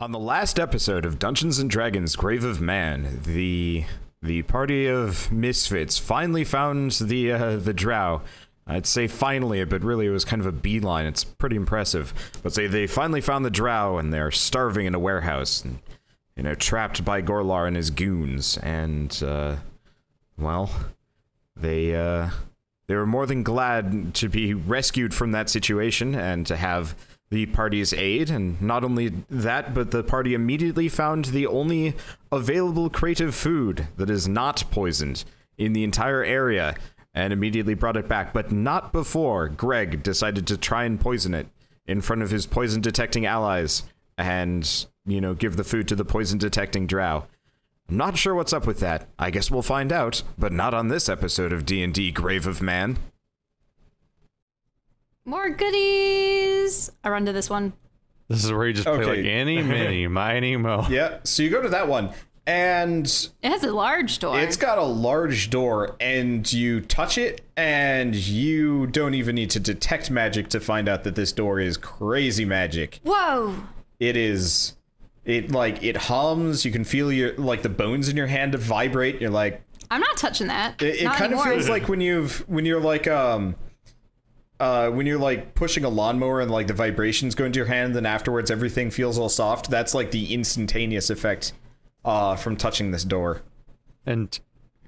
On the last episode of Dungeons & Dragons Grave of Man, the party of misfits finally found the drow. I'd say finally, but really it was kind of a beeline. It's pretty impressive. But they finally found the drow, and they're starving in a warehouse, and, you know, trapped by Gorlar and his goons. And well, they were more than glad to be rescued from that situation and to have the party's aid. And not only that, but the party immediately found the only available crate of food that is not poisoned in the entire area, and immediately brought it back, but not before Greg decided to try and poison it in front of his poison-detecting allies and, you know, give the food to the poison-detecting drow. I'm not sure what's up with that. I guess we'll find out, but not on this episode of D&D Grave of Man. More goodies! I run to this one. This is where you just play like any, mini, miny, mo. Yeah, so you go to that one, and it has a large door. It's got a large door, and you touch it, and you don't even need to detect magic to find out that this door is crazy magic. Whoa! It is, it hums, you can feel the bones in your hand vibrate, you're like... I'm not touching that. It kind of feels like when you're pushing a lawnmower and like the vibrations go into your hand, then afterwards everything feels all soft. That's like the instantaneous effect from touching this door. And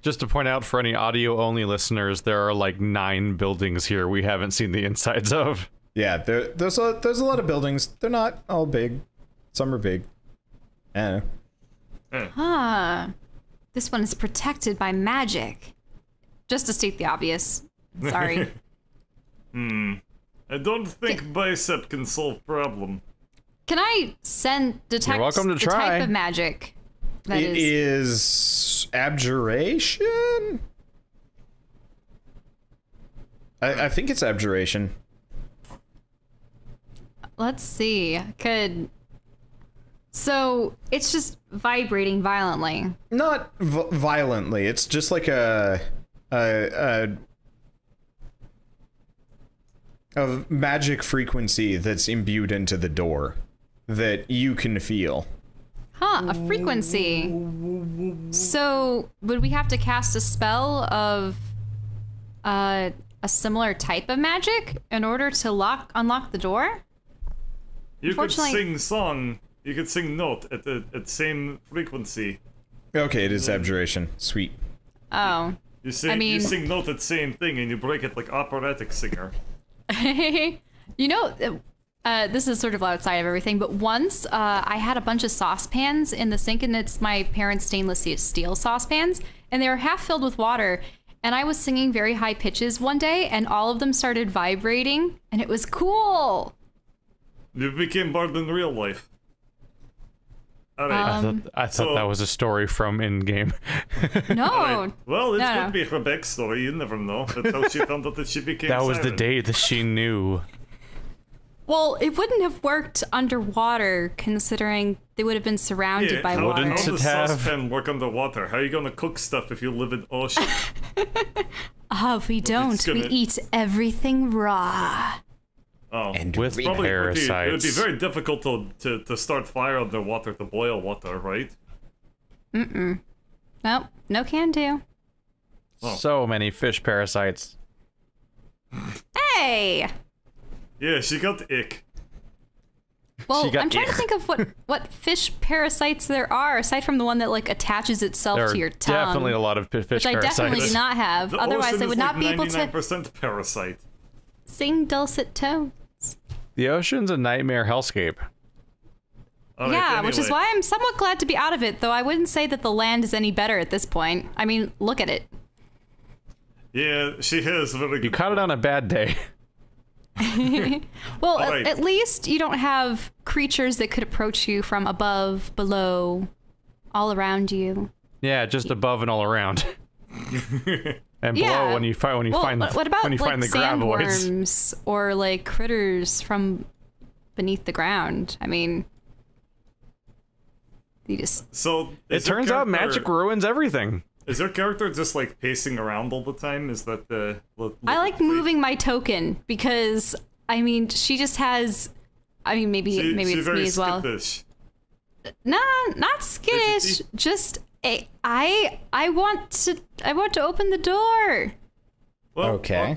just to point out for any audio-only listeners, there are like 9 buildings here we haven't seen the insides of. Yeah, there's a lot of buildings. They're not all big. Some are big. I don't know. Huh. This one is protected by magic. Just to state the obvious. Sorry. I don't think bicep can solve problem. Can I detect You're welcome to the try. type of magic? It is abjuration? I think it's abjuration. Let's see. So it's just vibrating violently. Not violently. It's just like a magic frequency that's imbued into the door that you can feel. Huh, a frequency. So would we have to cast a spell of a similar type of magic in order to unlock the door? You could sing song. You could sing note at the same frequency. Okay, it is abjuration. Sweet. Oh. You sing note at the same thing and you break it like operatic singer. You know, this is sort of outside of everything, but once I had a bunch of saucepans in the sink, and it's my parents' stainless steel saucepans, and they were half filled with water, and I was singing very high pitches one day, and all of them started vibrating, and it was cool! You became Bard in real life. Alright. I thought that was a story from in-game. No. Right. Well, it could be her backstory, you never know. That's how she found out that she became That was Siren. the day that she knew. Well, it wouldn't have worked underwater, considering they would have been surrounded by water. How does saucepan work underwater? How are you gonna cook stuff if you live in ocean? We don't. We eat everything raw. Oh, and with parasites. It would be very difficult to start fire underwater to boil water, right? Nope, no can do. Oh. So many fish parasites. Hey! Yeah, she got ick. Well, I'm trying to think of what fish parasites there are, aside from the one that like attaches itself to your tongue. There are definitely a lot of fish which parasites. I definitely do not have. Otherwise, I would not be able to 99% parasite. Sing dulcet tones. The ocean's a nightmare hellscape. Yeah, which is why I'm somewhat glad to be out of it, though I wouldn't say that the land is any better at this point. I mean, look at it. Yeah, she has very good. You caught it on a bad day. Well, at least you don't have creatures that could approach you from above, below, all around you. Yeah, just above and all around. And below when you find the graboids. Sandworms or like critters from beneath the ground? I mean, you just... So it turns out magic ruins everything. Is your character just like pacing around all the time? Is that the... I like moving my token because, I mean, she just has... I mean, maybe it's me as well. Skittish. not skittish. Just I want to open the door. Well, okay.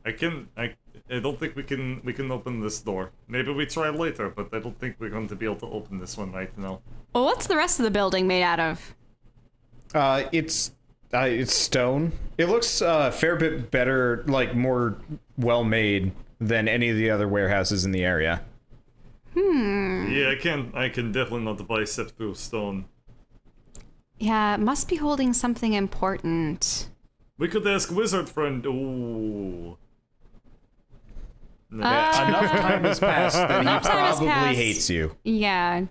I don't think we can open this door. Maybe we try later, but I don't think we're going to be able to open this one right now. Well, what's the rest of the building made out of? It's stone. It looks a fair bit better, like more well made than any of the other warehouses in the area. Yeah, I can definitely not bicep through stone. Yeah, it must be holding something important. We could ask Wizard Friend. Ooh. Yeah, enough time has passed that he probably hates you. Yeah.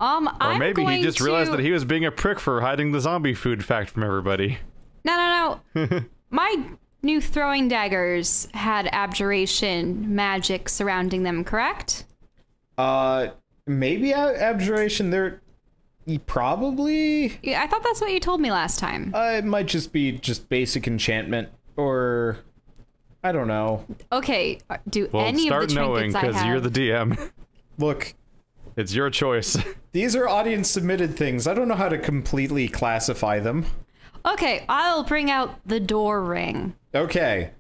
Or maybe he just realized that he was being a prick for hiding the zombie food fact from everybody. No. My new throwing daggers had abjuration magic surrounding them, correct? Maybe abjuration. Probably. Yeah, I thought that's what you told me last time. It might just be basic enchantment, or I don't know. Okay, do any of the trinkets I have... Well, start knowing, because you're the DM. Look. It's your choice. These are audience-submitted things. I don't know how to completely classify them. Okay, I'll bring out the door ring. Okay.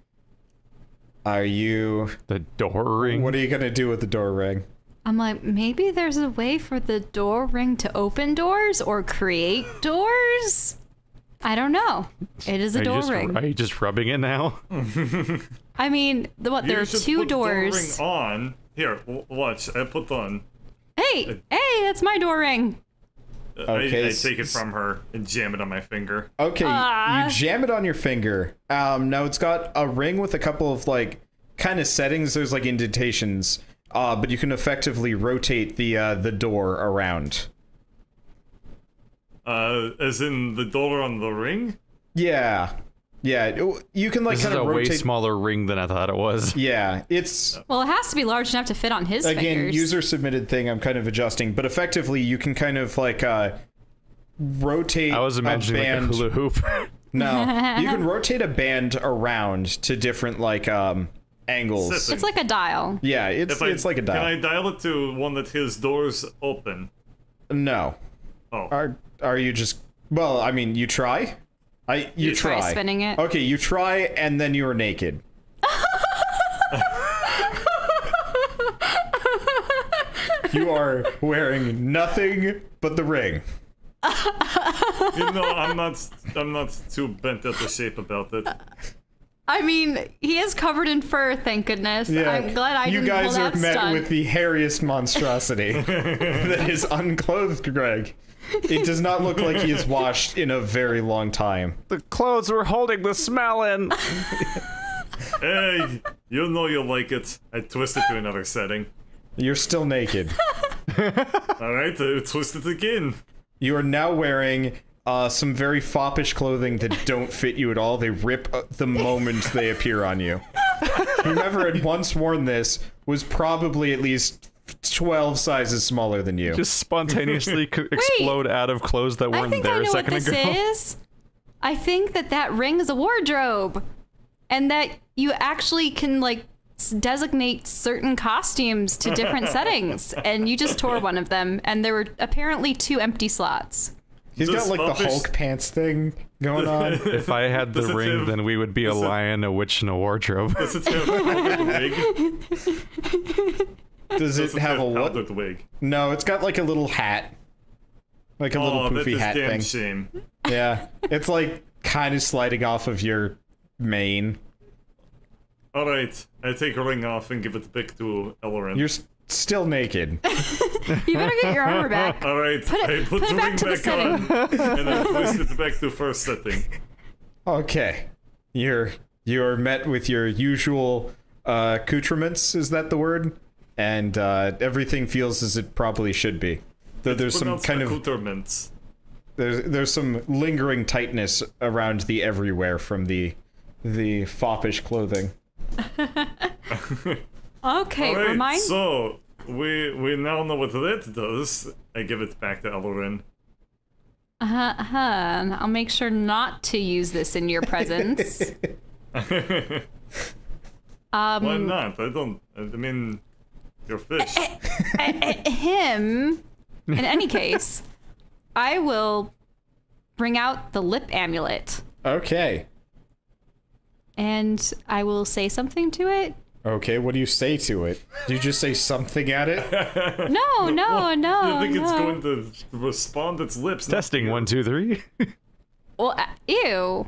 Are you... The door ring? What are you gonna do with the door ring? I'm like, maybe there's a way for the door ring to open doors or create doors? I don't know. It is a door ring. Are you just rubbing it now? I mean, there are two doors. You should put the door ring on. Here, watch. I put on. Hey, that's my door ring. Okay, I take it from her and jam it on my finger. Okay, you jam it on your finger. Now it's got a ring with a couple of like kind of settings. There's like indentations, but you can effectively rotate the door around. As in the door on the ring? Yeah. You can like kind of rotate. This is a way smaller ring than I thought it was. Yeah, it's... Well, it has to be large enough to fit on his fingers. Again, user-submitted thing I'm kind of adjusting, but effectively you can kind of like rotate I was imagining a band. like a hula hoop. No, you can rotate a band around to different like angles. It's like a dial. Yeah, it's like a dial. Can I dial it to one that his doors open? No. Oh. Are you just... Well, I mean, you try? You try spinning it. Okay, you try, and then you are naked. You are wearing nothing but the ring. You know, I'm not too bent at the shape about it. I mean, he is covered in fur, thank goodness. Yeah, I'm glad I didn't pull that You guys are met stunt. with the hairiest monstrosity that is unclothed Greg. It does not look like he is washed in a very long time. The clothes were holding the smell in. Hey, you know you like it. I twist it to another setting. You're still naked. Alright, twist it again. You are now wearing some very foppish clothing that don't fit you at all. They rip the moment they appear on you. Whoever had once worn this was probably at least 12 sizes smaller than you. Just spontaneously explode out of clothes that weren't there a second ago. I think that ring is a wardrobe, and that you actually can like designate certain costumes to different settings, and you just tore one of them, and there were apparently 2 empty slots. He's got like the Hulk pants thing going on. If I had the ring, then we would be a lion, a witch, and a wardrobe. Does it have a wig? Does it have a what? Wig? No, it's got like a little hat. Like a little poofy hat thing. Shame. Yeah, it's like kind of sliding off of your mane. Alright, I take a ring off and give it back to Ellorin. You're still naked. You better get your armor back. Alright, I put the ring back on, and I twist it back to first setting. Okay. You're met with your usual accoutrements, is that the word? And everything feels as it probably should be. Though there's some kind of... There's some lingering tightness around the everywhere from the foppish clothing. Okay, right, remind... So, we now know what that does. I give it back to Ellorin. I'll make sure not to use this in your presence. Why not? I mean, you're fish. Him... In any case, I will bring out the lip amulet. Okay. And I will say something to it. Okay, what do you say to it? Do you just say something at it? No. You think it's going to respond its lips? Testing 1, 2, 3. Well, ew.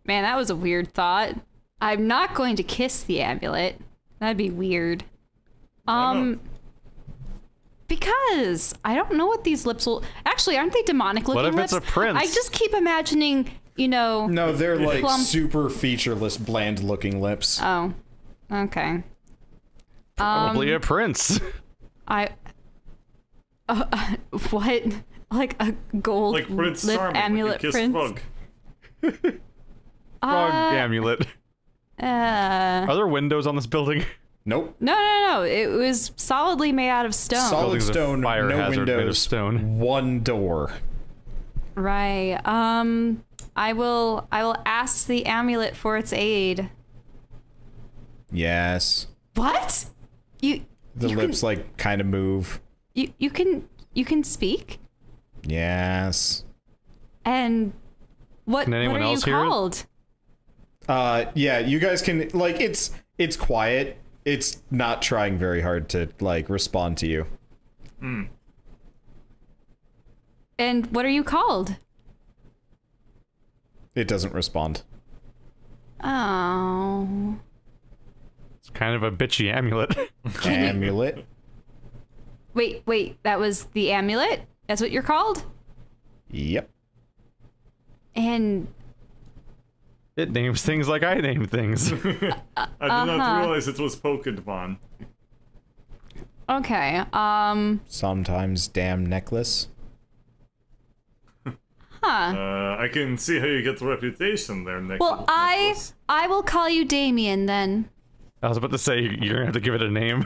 Man, that was a weird thought. I'm not going to kiss the amulet. That'd be weird. Because I don't know what these lips will... Actually, aren't they demonic looking lips? What if it's a prince? I just keep imagining, you know... No, they're like plump... super featureless, bland looking lips. Oh. Okay. Probably a prince. What? Like a gold like Prince lip Charming, amulet like prince? Frog. Frog amulet. Are there windows on this building? Nope. No. It was solidly made out of stone. Solid stone, fire no hazard windows, made of stone. one door. Right. I will ask the amulet for its aid. Yes. What? The lips like kind of move. You can speak? Yes. And what are you called? Yeah, you guys can like it's quiet. It's not trying very hard to like respond to you. And what are you called? It doesn't respond. Oh. It's kind of a bitchy amulet. Amulet? Wait, that was the amulet? That's what you're called? Yep. And it names things like I name things. I did not realize it was Pokemon. okay, Sometimes damn necklace. I can see how you get the reputation there, Nick. well, I will call you Damien then. I was about to say, you're gonna have to give it a name.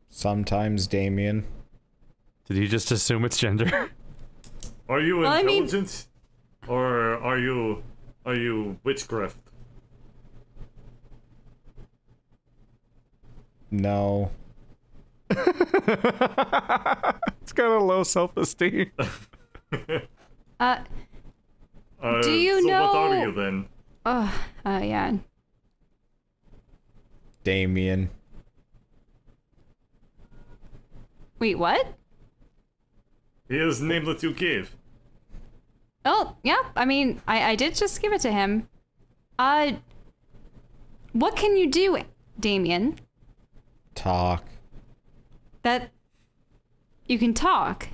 Sometimes Damien. Did you just assume its gender? Are you intelligent? Or are you witchcraft? No. It's got a low self-esteem. Do you know... what are you then? Yeah. Damien. Wait, what? He is the name that you gave. Oh, yeah, I mean, I did just give it to him. What can you do, Damien? Talk. That... you can talk?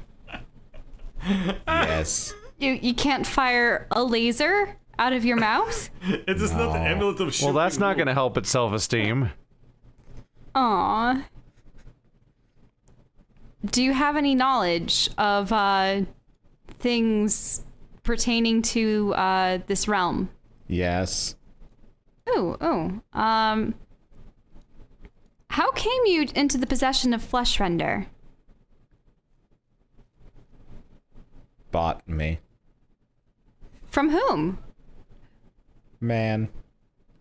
Yes. You can't fire a laser out of your mouth? It is not the amulet of shooting. Well, that's not gonna help its self-esteem. Aww. Do you have any knowledge of, things pertaining to, this realm? Yes. Ooh. How came you into the possession of Fleshrender? Bought me. From whom? Man.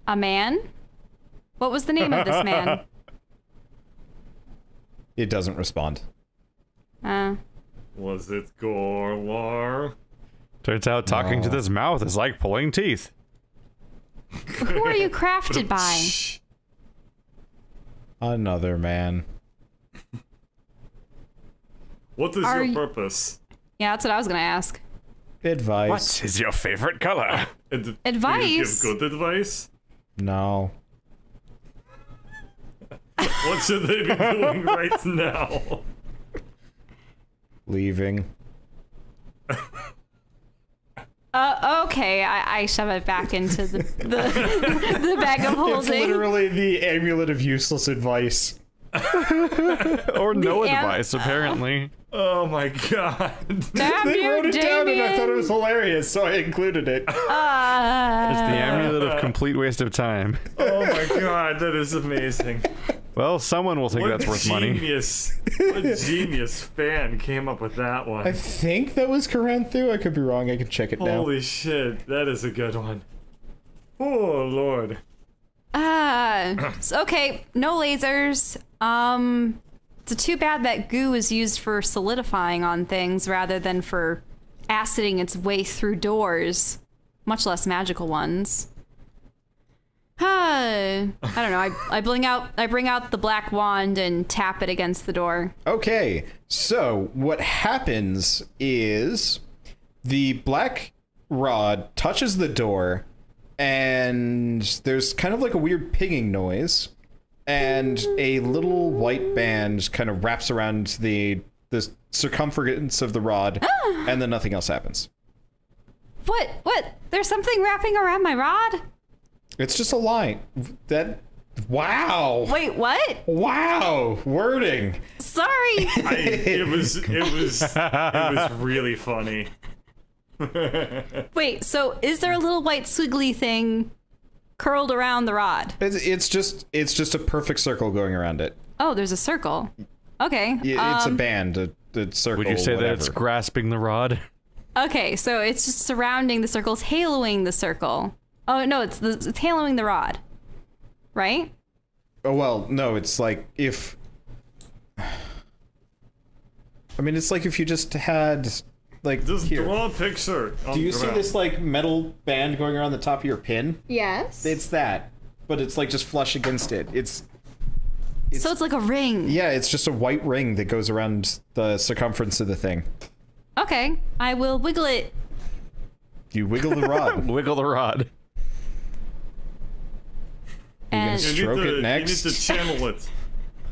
A man? What was the name of this man? It doesn't respond. Was it Gorlar? Turns out talking to this mouth is like pulling teeth. Who are you crafted by? Another man. What is your purpose? Yeah, that's what I was gonna ask. Advice. What is your favorite color? Advice? Do you give good advice? No. What should they be doing right now? Leaving. Okay, I shove it back into the the bag of holding. It's literally the amulet of useless advice. Or no advice, apparently. Oh my god. Damn They you, wrote it down and I thought it Damien! was hilarious, so I included it. It's the amulet of complete waste of time. Oh my god, that is amazing. Well, someone will think What that's worth money. What genius fan came up with that one? I think that was Caranthu. I could be wrong. I can check it now. Holy shit, that is a good one. Oh lord. So, okay, no lasers. It's too bad that goo is used for solidifying on things rather than for aciding its way through doors, much less magical ones. I don't know. I bring out the black wand and tap it against the door. Okay, so what happens is the black rod touches the door, and there's kind of like a weird pinging noise. And a little white band kind of wraps around the circumference of the rod, and then nothing else happens. What? There's something wrapping around my rod? It's just a line. Wow. Wait, what? Wow. Wording. Sorry. It was really funny. Wait, so is there a little white squiggly thing curled around the rod? It's just a perfect circle going around it. Oh, there's a circle. Okay. It's a band, a circle. Would you say whatever. that it's grasping the rod? Okay, so it's just surrounding the circle. It's haloing the circle. Oh no, it's haloing the rod, right? Oh well, no. It's like if. I mean, it's like if you just had. Like, just here. draw a picture. Do you see this like metal band going around the top of your pin? Yes. It's that, but it's like just flush against it. It's so it's like a ring. Yeah, it's just a white ring that goes around the circumference of the thing. Okay, I will wiggle it. You wiggle the rod. Wiggle the rod. You're gonna stroke it next? You need to channel it.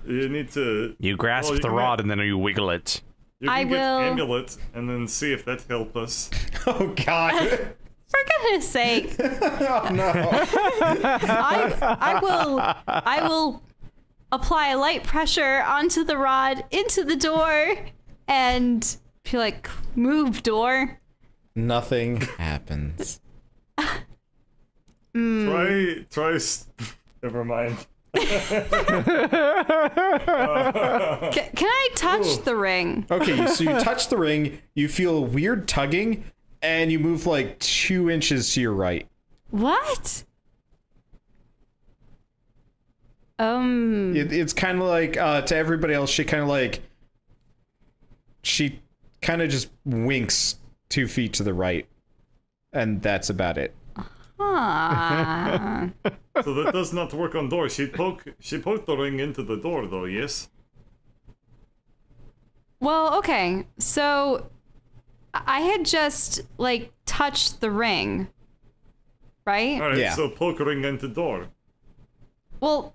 You need to... You grasp the rod and then you wiggle it. You can get amulet and then see if that helps us. Oh God! For goodness sake! Oh no! I will apply light pressure onto the rod into the door, and be like, "Move, door." Nothing happens. Try. Never mind. Can I touch the ring? Okay, so you touch the ring, you feel a weird tugging, and you move like 2 inches to your right. What? It's kind of like to everybody else. She kind of just winks 2 feet to the right, and that's about it. Huh. So that does not work on door. She poked the ring into the door, though. Yes. Well, okay. So I had just like touched the ring, right? All right. Yeah. So poke ring into door. Well,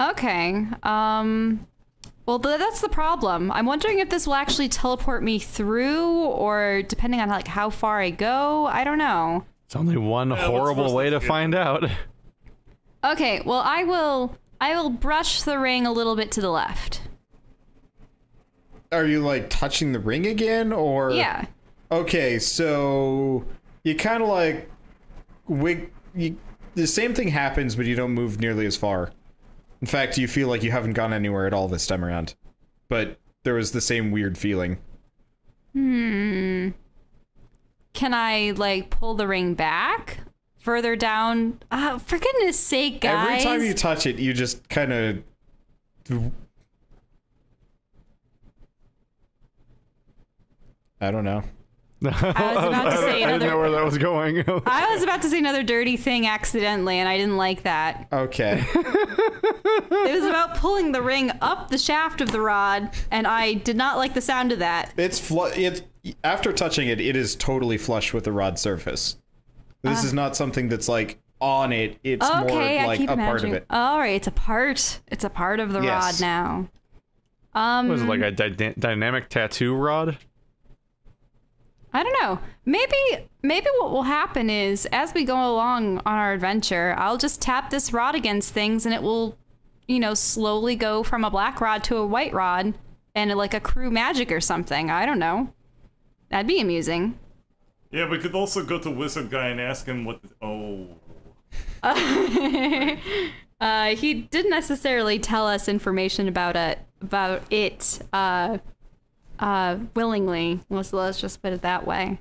okay. Well, that's the problem. I'm wondering if this will actually teleport me through, or depending on like how far I go. I don't know. It's only one horrible way to find out. Okay, well, I will brush the ring a little bit to the left. Are you like touching the ring again, or? Yeah. Okay, so you kind of like the same thing happens, but you don't move nearly as far. In fact, you feel like you haven't gone anywhere at all this time around. But there was the same weird feeling. Can I, like, pull the ring back? Further down? For goodness sake, guys. Every time you touch it, you just kind of... I don't know. I was about to say I didn't know where that was going. I was about to say another dirty thing accidentally, and I didn't like that. Okay. It was about pulling the ring up the shaft of the rod, and I did not like the sound of that. It's after touching it, it is totally flush with the rod surface. This is not something that's like on it. It's more like a part of it. All right, it's a part. It's a part of the rod now. Was it like a dynamic tattoo rod? I don't know. Maybe what will happen is, as we go along on our adventure, I'll just tap this rod against things, and it will, you know, slowly go from a black rod to a white rod, and like a crew magic or something. I don't know. That'd be amusing. Yeah, we could also go to Wizard Guy and ask him what... He didn't necessarily tell us information about it willingly. Let's just put it that way.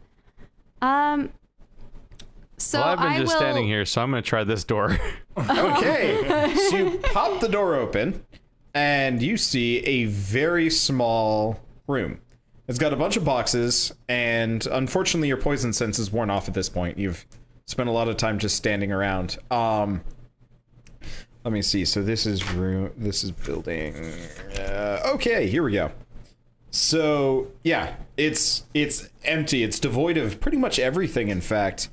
So well, I've been just standing here, so I'm gonna try this door. Okay, so you pop the door open, and you see a very small room. It's got a bunch of boxes, and unfortunately your poison sense is worn off at this point. You've spent a lot of time just standing around. Let me see. So this is room. This is building. Okay, here we go. So yeah, it's empty. It's devoid of pretty much everything, in fact,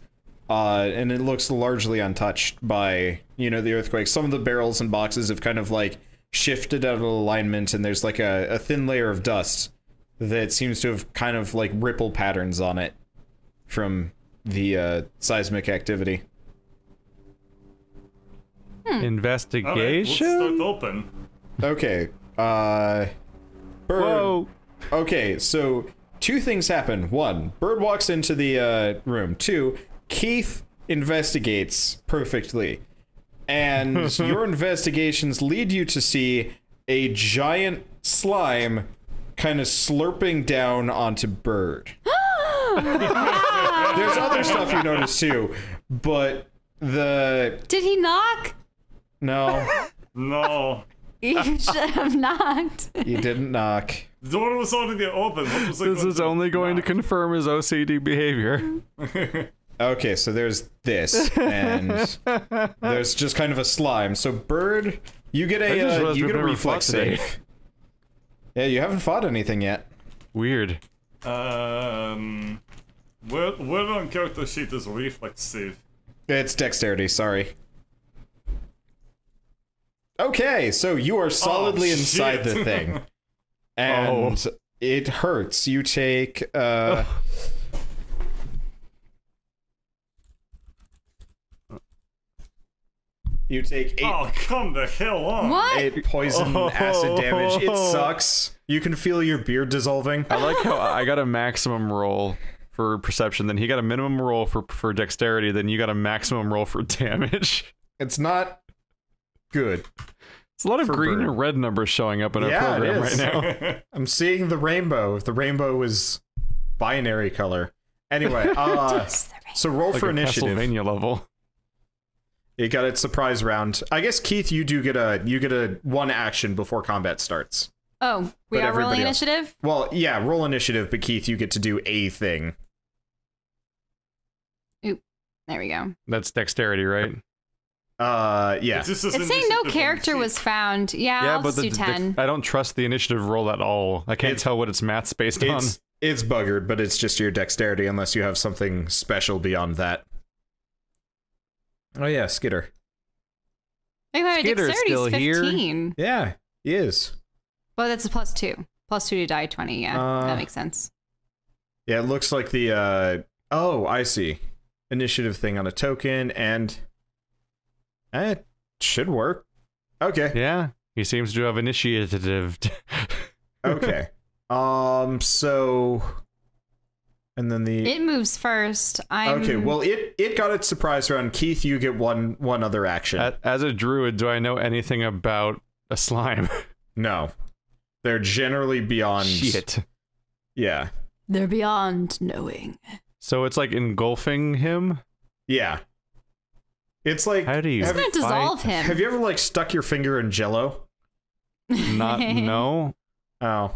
and it looks largely untouched by, you know, the earthquake. Some of the barrels and boxes have kind of like shifted out of alignment, and there's like a thin layer of dust that seems to have kind of like ripple patterns on it from the seismic activity. Investigation? All right, let's start open. Okay, Bird. Whoa. Okay, so 2 things happen. 1, Bird walks into the room. 2, Keith investigates perfectly. And your investigations lead you to see a giant slime kind of slurping down onto Bird. There's other stuff you notice too, but the... Did he knock? No. No. You should have knocked. You didn't knock. The door was already open. What was This is only going to confirm his OCD behavior. Okay, so there's this, and there's just kind of a slime. So Bird, you get a reflex save. Yeah, you haven't fought anything yet. Weird. Where on character sheet is reflex save? It's dexterity, sorry. Okay, so you are solidly inside the thing. And it hurts. You take, You take 8. Oh, come the hell on! What? 8 poison acid damage. It sucks. You can feel your beard dissolving. I like how I got a maximum roll for perception, then he got a minimum roll for dexterity, then you got a maximum roll for damage. It's not good. It's a lot of green and red numbers showing up in our program right now. I'm seeing the rainbow. If the rainbow was binary color. Anyway, so roll like for a initiative. Castlevania level. You got its surprise round. I guess Keith, you get a 1 action before combat starts. Oh, we are rolling initiative? Well, yeah, roll initiative, but Keith, you get to do a thing. Oop, there we go. That's dexterity, right? Yeah. It's saying no character was found. Yeah, I'll just do 10. I don't trust the initiative roll at all. I can't tell what its math's based on. It's buggered, but it's just your dexterity unless you have something special beyond that. Oh yeah, Skitter. Anyway, dexterity's still 15. Here? Yeah, he is. Well, that's a +2. +2 to die 20, yeah. That makes sense. Yeah, it looks like the, oh, I see. Initiative thing on a token, and... it should work. Okay. Yeah, he seems to have initiative. Okay. So... And then the... It moves first. Okay, well, it got its surprise round. Keith, you get one other action. As a druid, do I know anything about a slime? No. They're generally beyond... Shit. Yeah. They're beyond knowing. So it's like engulfing him? Yeah. It's like... How do you... It's gonna dissolve him. Have you ever, like, stuck your finger in Jello? No. Oh.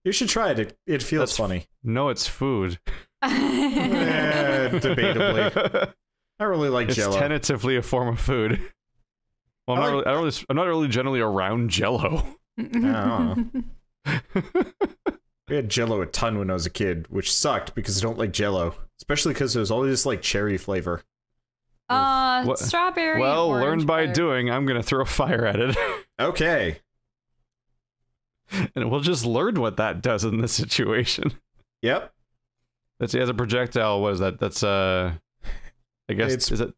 You should try it. It feels funny. No, it's food. Debatably. I really like Jello. It's tentatively a form of food. Well, I'm not really generally around Jello. I don't know. We had Jello a ton when I was a kid, which sucked because I don't like Jello. Especially because it was always like cherry flavor. Strawberry. Well, learned by doing. I'm gonna throw fire at it. Okay. And we'll just learn what that does in this situation. Yep. Let's see, as a projectile, what is that? That's, I guess, is it?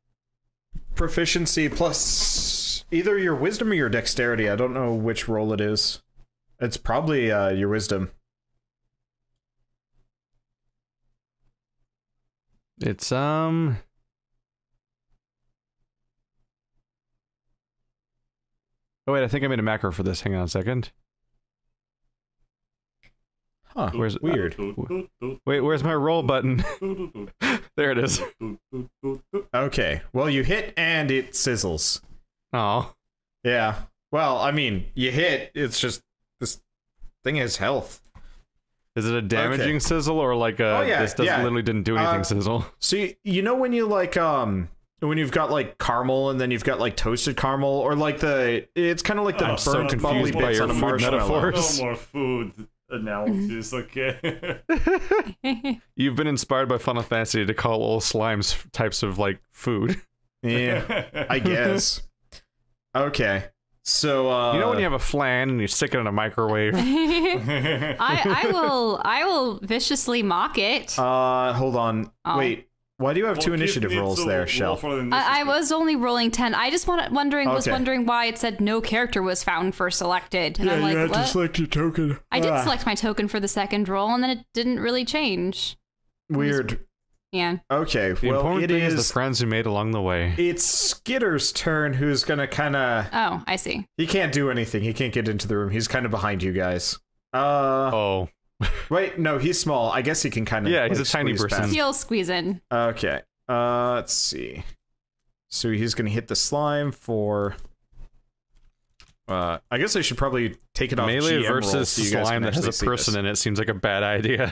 Proficiency plus either your wisdom or your dexterity. I don't know which roll it is. It's probably, your wisdom. It's, Oh wait, I think I made a macro for this. Hang on a second. Huh, where's weird. Wait, where's my roll button? There it is. Okay, well you hit and it sizzles. Oh. Yeah. Well, I mean, you hit. It's just this thing has health. Is it a damaging sizzle or like a this literally didn't do anything sizzle? So you know when you like when you've got like caramel and then you've got like toasted caramel or like it's kind of like the burnt bubbly bits on a marshmallow. No more food analogies, okay? You've been inspired by Final Fantasy to call all slimes types of like food. Yeah, I guess. Okay. So you know when you have a flan and you stick it in a microwave? I will viciously mock it. Hold on. Oh. Wait. Why do you have two initiative rolls there, Shell? I was only rolling 10. I just was wondering why it said no character was found for selected. And I'm like, what? select your token. I did select my token for the second roll, and then it didn't really change. Weird. Yeah. Okay, The important thing is the friends we made along the way. It's Skitter's turn, who's gonna kind of... Oh, I see. He can't do anything. He can't get into the room. He's kind of behind you guys. Oh. Wait, no, he's small. I guess he can kind of... Yeah, he's a tiny person. He'll squeeze in. Okay. Let's see. So he's gonna hit the slime for... I guess I should probably take it off Melee GM versus roll so you guys slime can that has a actually see person this. in it seems like a bad idea.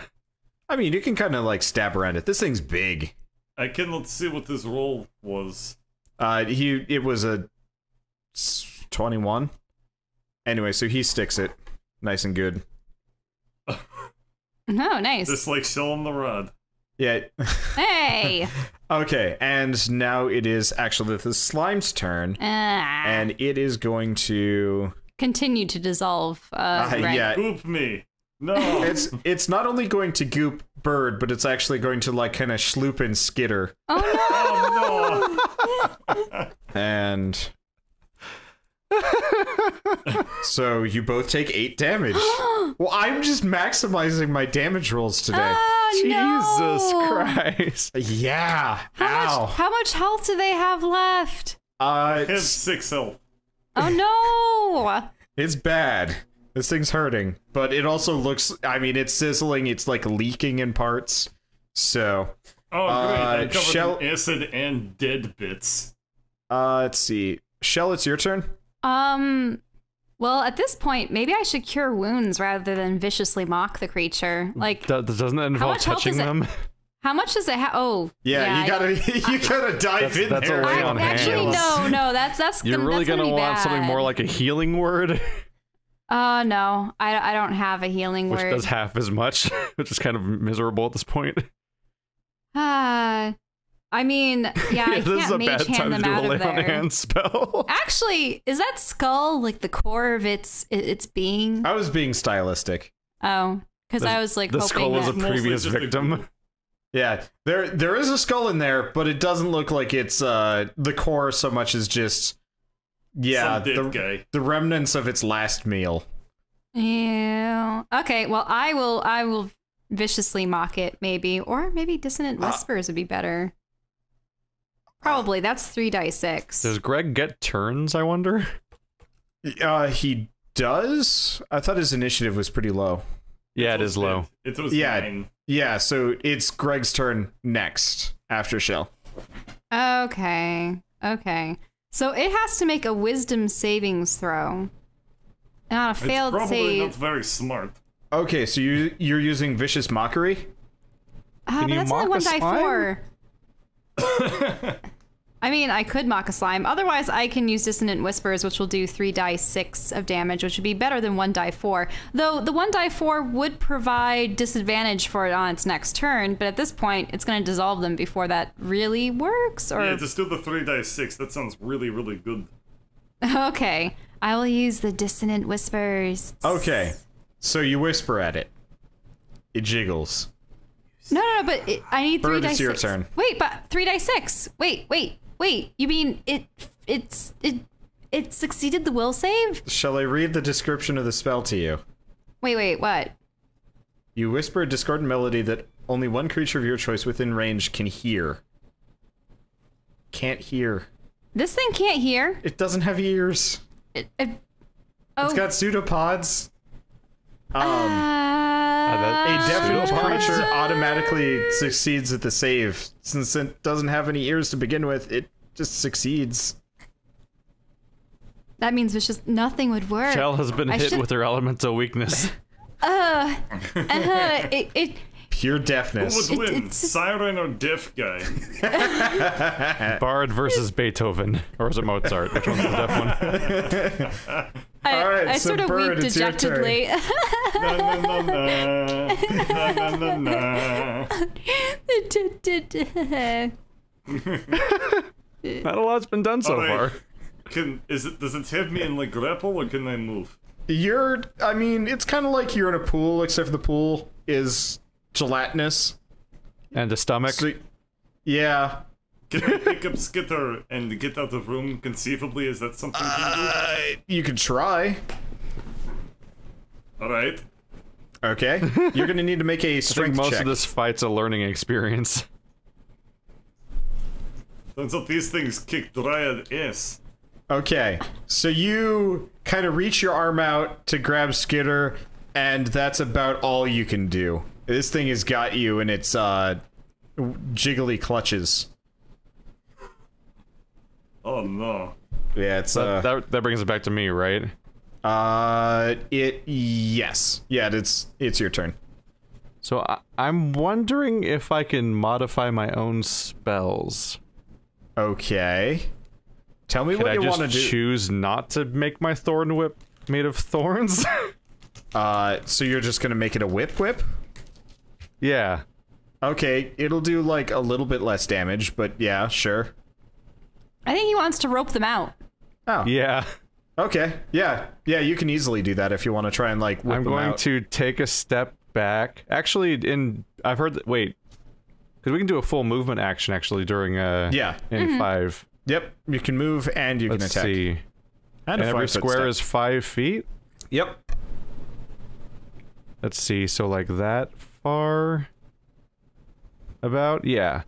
I mean, you can kind of like stab around it. This thing's big. I cannot see what his roll was. It was a 21. Anyway, so he sticks it nice and good. Oh, nice. Just like Shell on the rod. Yeah. Hey! Okay, and now it is actually the slime's turn, and it is going to continue to dissolve. yeah. Goop me. No. It's not only going to goop Bird, but it's actually going to like kind of schloop and Skitter. Oh no! And so you both take 8 damage. Well, I'm just maximizing my damage rolls today. Jesus Christ. Yeah. Ow. How much health do they have left? I have 6 health. Oh no! It's bad. This thing's hurting, but it also looks, I mean, it's sizzling, it's like leaking in parts. So, oh, great. I'm covered Shell, in acid and dead bits. Let's see. Shell, it's your turn. Well, at this point, maybe I should cure wounds rather than viciously mock the creature. Like, doesn't that involve touching them? How much does it have? Oh, yeah, you gotta dive in that's there. a lay on actually, hands. no, that's You're really gonna want bad. something more like a healing word? No, I don't have a healing Which word. does half as much, which is kind of miserable at this point. I mean, yeah, I this is can't a bad mage hand time to them do a out lay of on there. hand spell. Actually, is that skull like the core of its being? I was being stylistic. Oh, because I was like the hoping skull was a that... previous victim. Yeah, there is a skull in there, but it doesn't look like it's the core so much as just guy. the remnants of its last meal. Yeah. Okay. Well, I will viciously mock it, maybe, or maybe dissonant whispers would be better. Probably. That's 3 dice 6. Does Greg get turns, I wonder? He does. I thought his initiative was pretty low. Yeah, it is low. It was 9. Yeah. So it's Greg's turn next after Shell. Okay. Okay. So it has to make a wisdom savings throw. Not a failed it's probably save. not very smart. Okay, so you're using vicious mockery. Can but you that's only mock 1 a die slime? 4. I mean, I could mock a slime. Otherwise, I can use Dissonant Whispers, which will do 3 die 6 of damage, which would be better than 1 die 4. Though the 1 die 4 would provide disadvantage for it on its next turn, but at this point, it's going to dissolve them before that really works. Or yeah, just do the 3 die 6. That sounds really, really good. okay, I will use the Dissonant Whispers. Okay, so you whisper at it. It jiggles. No, but I need 3 Bird, die it's your 6. turn. Wait, but 3 die 6. Wait. You mean it succeeded the will save? Shall I read the description of the spell to you? Wait, what? You whisper a discordant melody that only one creature of your choice within range can hear. Can't hear. This thing can't hear. It doesn't have ears. It's got pseudopods. A a definite Pseudopods? creature automatically succeeds at the save. Since it doesn't have any ears to begin with, it just succeeds. That means it's just nothing would work. Shell has been hit with her elemental weakness. Pure Who deafness. would win, Siren or Deaf Guy? Bard versus Beethoven. Or is it Mozart? Which one's the deaf one? Alright, I so sort of Bird, weep it's your turn. dejectedly. Na, na, na, na. Na, na, na, na. Not a lot's been done so Alright. far. Does it have me in like grapple or can I move? I mean, it's kind of like you're in a pool, except for the pool is gelatinous. And the stomach. So, yeah. Can I pick up Skitter and get out of the room conceivably? Is that something you can You could try. do? Alright. Okay. You're gonna need to make a I think strength most check. of this fight's a learning experience. Turns out these things kick Dryad ass. Okay. So you kind of reach your arm out to grab Skitter, and that's about all you can do. This thing has got you in its jiggly clutches. Oh no. Yeah, it's That brings it back to me, right? yes. Yeah, it's your turn. So I'm wondering if I can modify my own spells. Okay. Tell me what you want to I do. just choose not to make my thorn whip made of thorns? So you're just gonna make it a whip? Yeah. Okay, it'll do like a little bit less damage, but yeah, sure. I think he wants to rope them out. Oh. Yeah. Okay. Yeah. Yeah, you can easily do that if you want to try and like whip I'm them going out. to take a step back. Actually, I've heard that. Wait. Because we can do a full movement action actually during Yeah. in 5. Yep. You can move and you Let's can attack. see. And, a And every 5-foot square step. is 5 feet. Yep. Let's see. So like that far. About, yeah.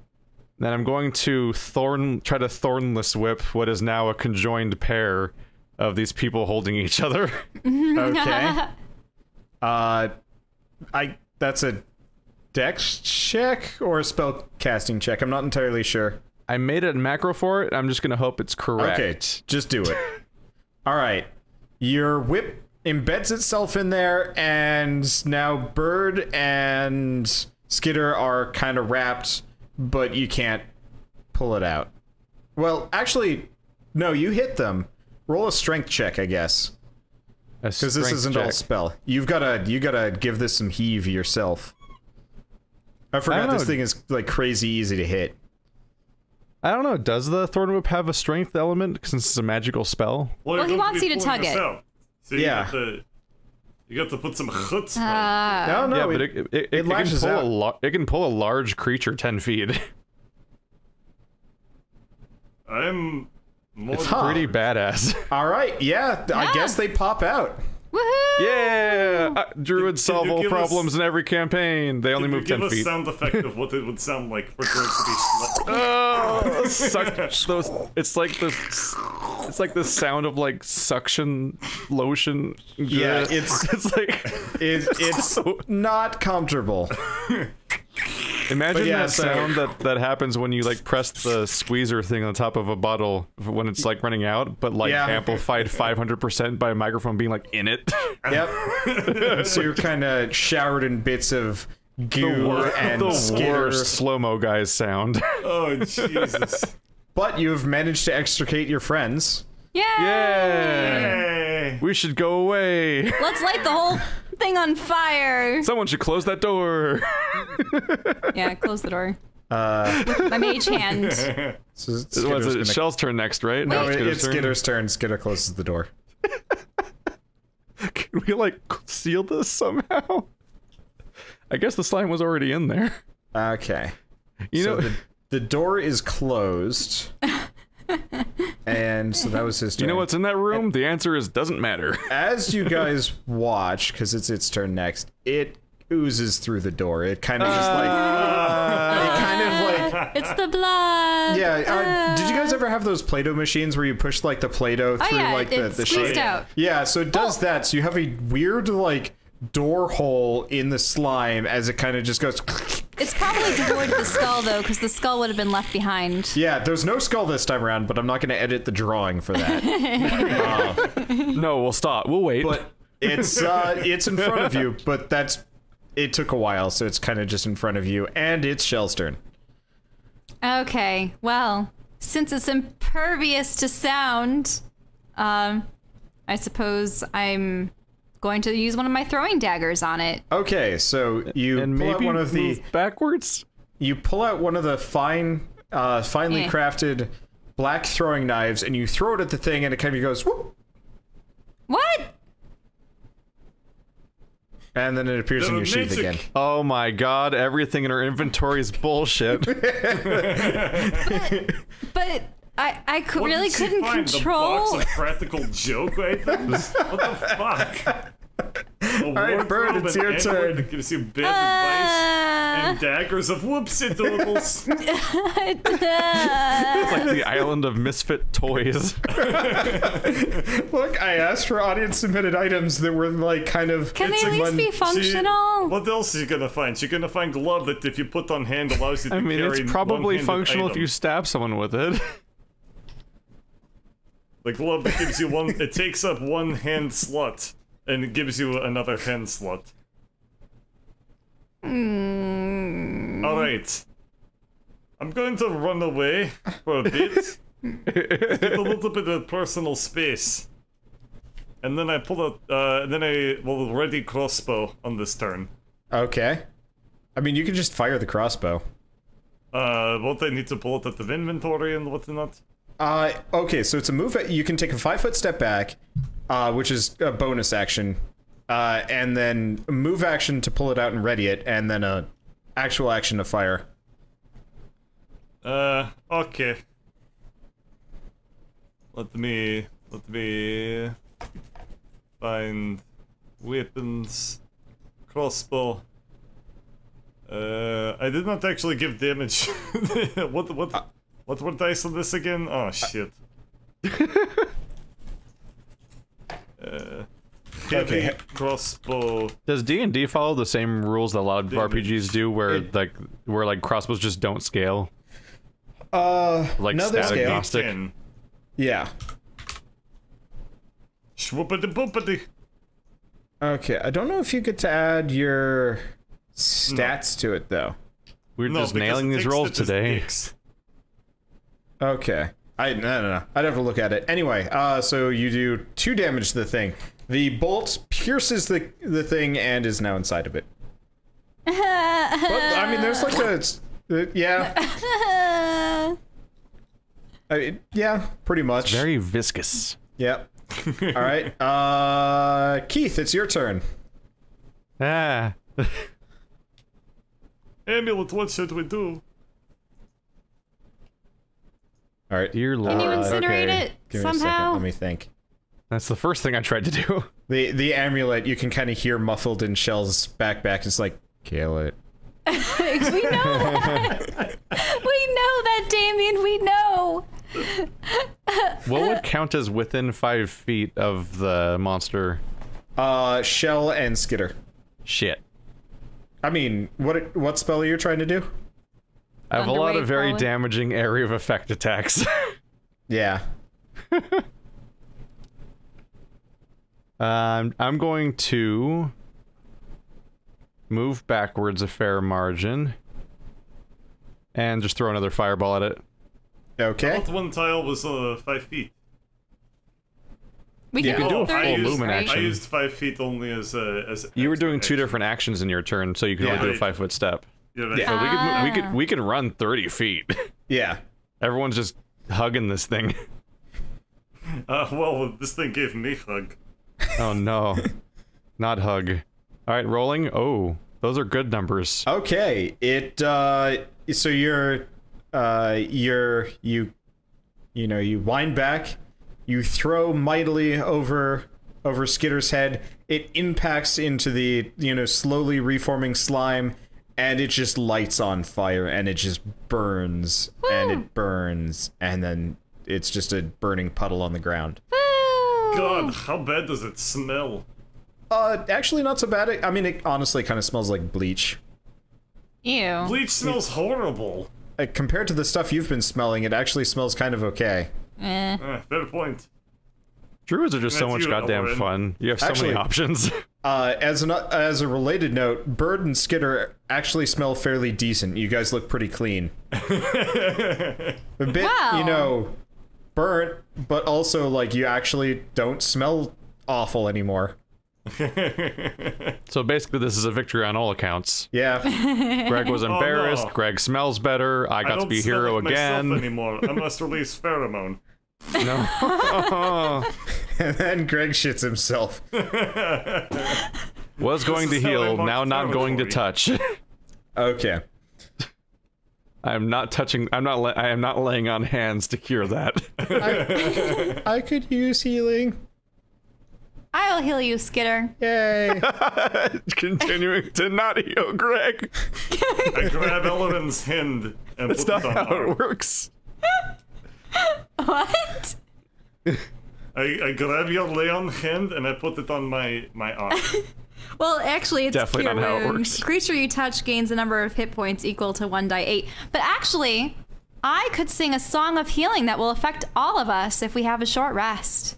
Then I'm going to try to thornless whip what is now a conjoined pair of these people holding each other. Okay. That's a dex check or a spell casting check. I'm not entirely sure. I made a macro for it. I'm just gonna hope it's correct. Okay, just do it. All right. Your whip embeds itself in there, and now Bird and Skitter are kind of wrapped, but you can't pull it out. Well, actually, no, you hit them. Roll a strength check, I guess. Because this isn't all spell. You gotta give this some heave yourself. I forgot this thing is like crazy easy to hit. I don't know. Does the Thorn Whip have a strength element since it's a magical spell? Well, he wants you to tug it. So Yeah. you got to put some chutzpah. No, Yeah, but it can lashes out. it can pull a large creature 10 feet. I'm more It's Pretty badass. All right, yeah, I guess they pop out. Woohoo! Yeah! Druids Can solve you all give problems in every campaign. They only Can you move give 10 a feet. sound effect of what it would sound like for druids to be Oh, it's like the sound of like suction lotion. Yeah, it's like It's not comfortable. imagine yeah, that so- sound that happens when you like press the squeezer thing on top of a bottle when it's like running out, but like Yeah. amplified 500% by a microphone being like in it. Yep. So you're kind of showered in bits of goo and the skitter. worst slow-mo guys sound. Oh Jesus! But you've managed to extricate your friends. Yay! Yeah! Hey. We should go away. Let's light the whole thing on fire. Someone should close that door. Yeah, close the door. With my mage hand. So What's Skitter's it? gonna- Shell's turn next, right? No, Skitter's it's turn? Skitter's turn. Skitter closes the door. Can we like seal this somehow? I guess the slime was already in there. Okay. You So know, the door is closed. And so that was his turn. you know what's in that room? The answer is doesn't matter. As you guys watch, because it's its turn next, it oozes through the door. It kind of just like... it kind of like... It's the blood. Yeah, did you guys ever have those Play-Doh machines where you push like the Play-Doh through yeah, like it the squeezed shape? out. Yeah, so it does that. So you have a weird like door hole in the slime as it kind of just goes. It's probably devoid of the skull, though, because the skull would have been left behind. Yeah, there's no skull this time around, but I'm not going to edit the drawing for that. No, we'll stop. We'll wait. But it's in front of you, but it took a while, so it's kind of just in front of you, and it's Shell's turn. Okay, well, since it's impervious to sound, I suppose I'm going to use one of my throwing daggers on it. Okay, so you and pull maybe out one of the move backwards. you pull out one of the finely crafted black throwing knives, and you throw it at the thing, and it kind of goes whoop, What? and then it appears in your sheath magic. again. Oh my god, everything in our inventory is bullshit. But I What really did she couldn't find? control. The box of practical joke items? What the fuck? Alright, Bird, it's your turn. Gives you bad advice and daggers of whoopsie doodles. It's like the island of misfit toys. Look, I asked for audience-submitted items that were, like, kind of... Can they it's at like least be functional? What else is she gonna find? She's gonna find glove that if you put on hand allows you to I mean, carry it's probably one-handed functional if item. you stab someone with it. The glove that gives you one, it takes up one hand slot, and it gives you another hand slot. Alright. I'm going to run away for a bit. Get a little bit of personal space. And then I pull out, then I will ready crossbow on this turn. Okay. I mean, you can just fire the crossbow. Won't I need to pull it out of inventory and whatnot? Okay, so it's a move. You can take a 5-foot step back, which is a bonus action, and then a move action to pull it out and ready it, and then a actual action to fire. Okay. Let me find weapons, crossbow. I did not actually give damage. What were dice on this again? Oh shit. Heavy crossbow. Does D&D follow the same rules that a lot of RPGs do, where like crossbows just don't scale? Like no, they stat scale. agnostic. 10. Yeah. Swoopity boopity. Okay, I don't know if you get to add your stats to it, though. We're No, just because nailing it these takes rolls today. statistics. Okay. No. I'd have to look at it. Anyway, so you do 2 damage to the thing. The bolt pierces the thing and is now inside of it. But, I mean, there's like yeah. I mean, yeah, pretty much. Very viscous. Yep. Alright, Keith, it's your turn. Ah. Amulet, what should we do? Alright. Dear Lord. Can you incinerate it Give me a second, somehow? let me think. That's the first thing I tried to do. The amulet, you can kind of hear muffled in Shell's backpack. It's like, kill it. We know that. We know that, Damien. We know. What would count as within 5 feet of the monster? Shell and Skitter. Shit. I mean, what spell are you trying to do? I have a lot Thunderwave, of very probably. damaging area of effect attacks. Yeah. I'm going to move backwards a fair margin and just throw another fireball at it. Okay. Not one tile was 5 feet. We Yeah. can You do can a do a third, full lumen right? action. I used 5 feet only as You were doing 2 action. different actions in your turn, so you can only do a Right. 5-foot step. You're right. Yeah. So we could run 30 feet. Yeah. Everyone's just hugging this thing. Well, this thing gave me hug. Oh no. Not hug. Alright, rolling. Oh, those are good numbers. Okay. So you wind back, you throw mightily over Skitter's head. It impacts into the, slowly reforming slime, and it just lights on fire, and it just burns, and it burns, and then it's just a burning puddle on the ground. Woo! God, how bad does it smell? Actually not so bad. I mean, it honestly kind of smells like bleach. Ew. Bleach smells horrible. Compared to the stuff you've been smelling, it actually smells kind of okay. Fair point. Druids are just so much goddamn fun. You have so many options. As a related note, Bird and Skitter actually smell fairly decent. You guys look pretty clean. A bit, you know, burnt, but also like you actually don't smell awful anymore. So basically, this is a victory on all accounts. Yeah. Greg was embarrassed. no. Greg smells better. I got to be hero like again. Anymore. I must release pheromone. No. And then Greg shits himself. Was going to heal, now not going to touch. Okay. I am not laying on hands to cure that. I could use healing. I'll heal you, Skitter. Yay. Continuing to not heal Greg. I grab Eleven's hand and That's put not it on how arm. it works. What? I grab your Leon hand and I put it on my arm. Well, actually, it's Definitely cure not how it wounds. works. Creature you touch gains a number of hit points equal to 1d8. But actually, I could sing a song of healing that will affect all of us if we have a short rest.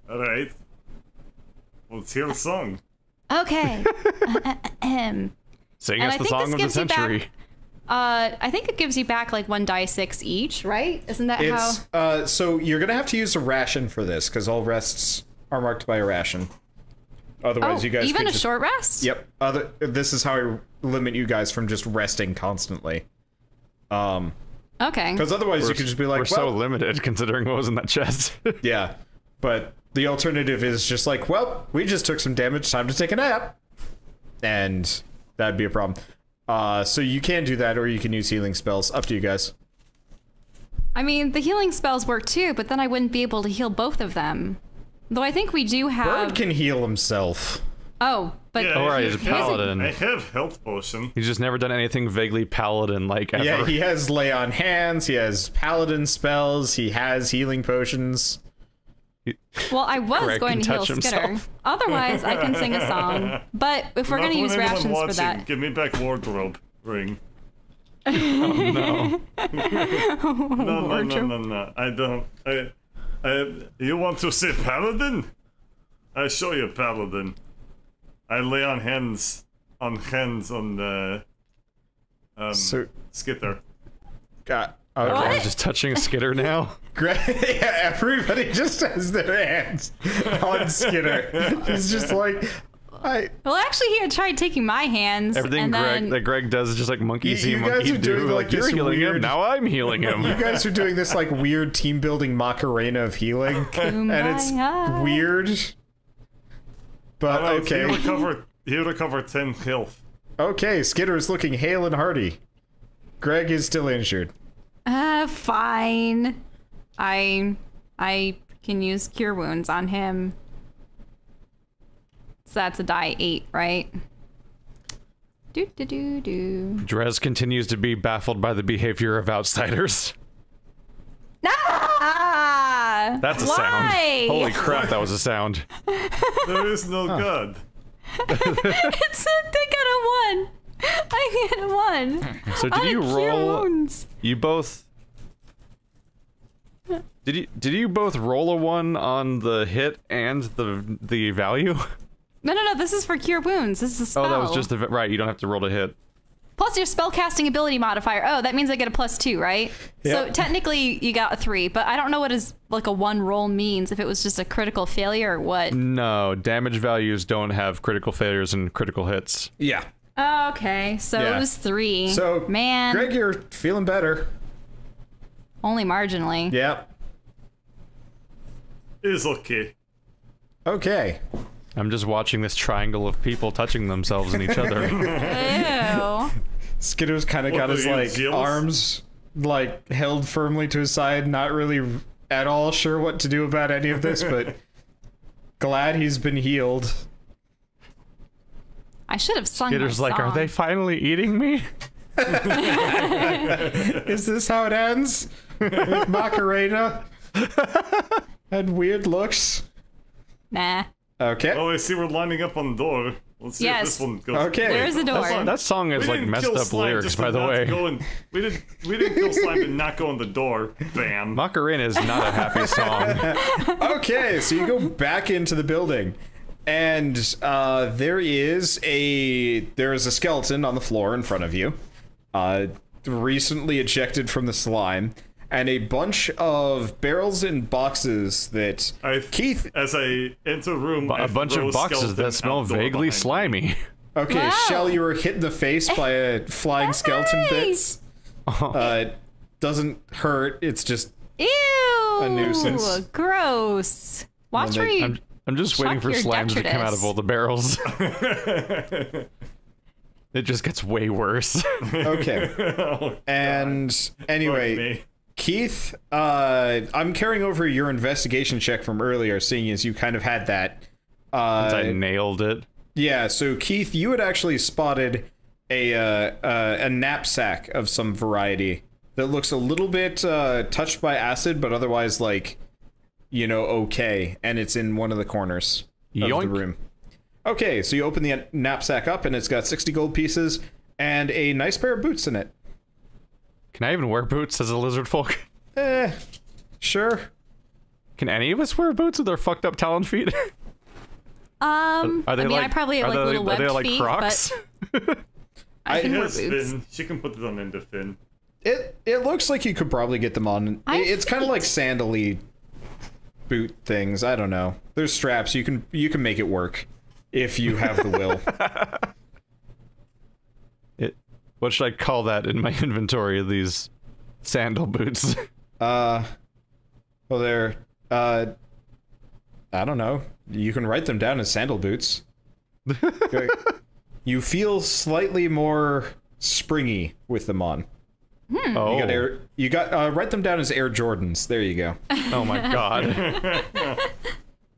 Alright. Let's hear the song. Okay. Sing And us I the think song this of the gives you back- century. I think it gives you back like 1d6 each, right? Isn't that how? So you're gonna have to use a ration for this, because all rests are marked by a ration. Otherwise, you guys even could a just... short rest? Yep. This is how I limit you guys from just resting constantly. Okay. Because otherwise you could just be like, We're so well, limited considering what was in that chest. yeah. But the alternative is just like, well, we just took some damage, time to take a nap. And that'd be a problem. So you can do that, or you can use healing spells. Up to you guys. I mean, the healing spells work too, but then I wouldn't be able to heal both of them. Though I think we do have... Bird can heal himself. Oh, but... Yeah, Alright, he's a paladin. I have health potion. He's just never done anything vaguely paladin-like ever. Yeah, he has lay on hands, he has paladin spells, he has healing potions. Well, I was Greg going can to heal touch Skitter. himself. Otherwise, I can sing a song. But if we're Not going to when use anyone rations watching. for that... Give me back wardrobe ring. Oh, no. No. I don't. You want to say paladin? I show you paladin. I lay on hands on the Skitter. God. What? Okay. Greg's just touching a Skitter now. Yeah, everybody just has their hands on Skitter. He's just like, Well, actually, he had tried taking my hands, Everything and then... that Greg does is just like monkey see, You guys monkey are do. doing, like, You're this healing him, weird- now I'm healing him. you guys are doing this like weird team building Macarena of healing, and it's Kumbaya. weird. But Alright, okay, He'll recover 10 health. okay, Skitter is looking hale and hearty. Greg is still injured. Fine. I can use cure wounds on him. So that's a die 8, right? Do. Drez continues to be baffled by the behavior of outsiders. Ah! That's a Why? sound. Holy crap, that was a sound. There is no god. It's I got a 1. I got a 1. So did you Cure roll? wounds. You both. Did you both roll a 1 on the hit and the value? No. This is for cure wounds. This is a spell. Oh, that was just the right. You don't have to roll to hit. Plus your spellcasting ability modifier. Oh, that means I get a +2, right? So Yep. technically you got a 3, but I don't know what is like a 1 roll means, if it was just a critical failure or what. No, damage values don't have critical failures and critical hits. Yeah. Okay, so Yeah. it was 3. So, man, Greg, you're feeling better. only marginally. Yep. It's okay. Okay. I'm just watching this triangle of people touching themselves and each other. Ew. Skitter's kind of got What, his are you like jealous? arms like held firmly to his side, not really at all sure what to do about any of this, but glad he's been healed. I should have sung Skitter's my like, are song. they finally eating me? Is this how it ends? With Macarena? had weird looks. Nah. Okay. Oh, I see we're lining up on the door. Let's see if this one goes. Okay. Where's the door? That song is like messed up lyrics, by the way. We didn't kill slime to not go in the door. Bam. Macarena is not a happy song. Okay, so you go back into the building, and there is a skeleton on the floor in front of you, recently ejected from the slime, and a bunch of barrels and boxes that Keith. As I enter the room, A bunch of boxes that smell vaguely slimy. Okay, Wow. Shell, you were hit in the face by a flying skeleton bits. Doesn't hurt. It's just Ew. a nuisance. Gross. Watch Well, where they- you. I'm just waiting for your slimes to come out of detritus. all the barrels. It just gets way worse. Okay. Oh, And fuck anyway, me. Keith, I'm carrying over your investigation check from earlier, seeing as you kind of had that. I nailed it. Yeah, so Keith, you had actually spotted a knapsack of some variety that looks a little bit touched by acid, but otherwise like, okay, and it's in one of the corners of the Yoink. room. Okay, so you open the knapsack up, and it's got 60 gold pieces and a nice pair of boots in it. Can I even wear boots as a lizard folk? Sure. Can any of us wear boots with our fucked up talon feet? Are Are they I mean, I probably have like little are they webbed like feet, Crocs? but I can wear Yes, boots. Finn. She can put it on into Finn. It looks like you could probably get them on. It's kind of like sandally boot things. I don't know. There's straps. You can make it work if you have the will. What should I call that in my inventory of these sandal boots? Well, they're I don't know. You can write them down as sandal boots. Okay. You feel slightly more springy with them on. Oh, You got write them down as Air Jordans. There you go. oh my god.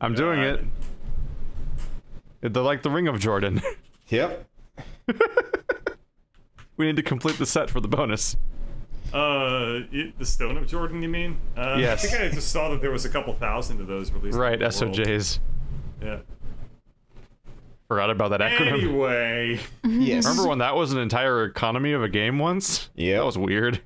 I'm doing it. They're like the Ring of Jordan. Yep. We need to complete the set for the bonus. The Stone of Jordan, you mean? Yes. I think I just saw that there was a couple thousand of those released. Right, in the world. SOJs. Yeah. Forgot about that acronym. Anyway. Yes. Remember when that was an entire economy of a game once? Yeah. That was weird.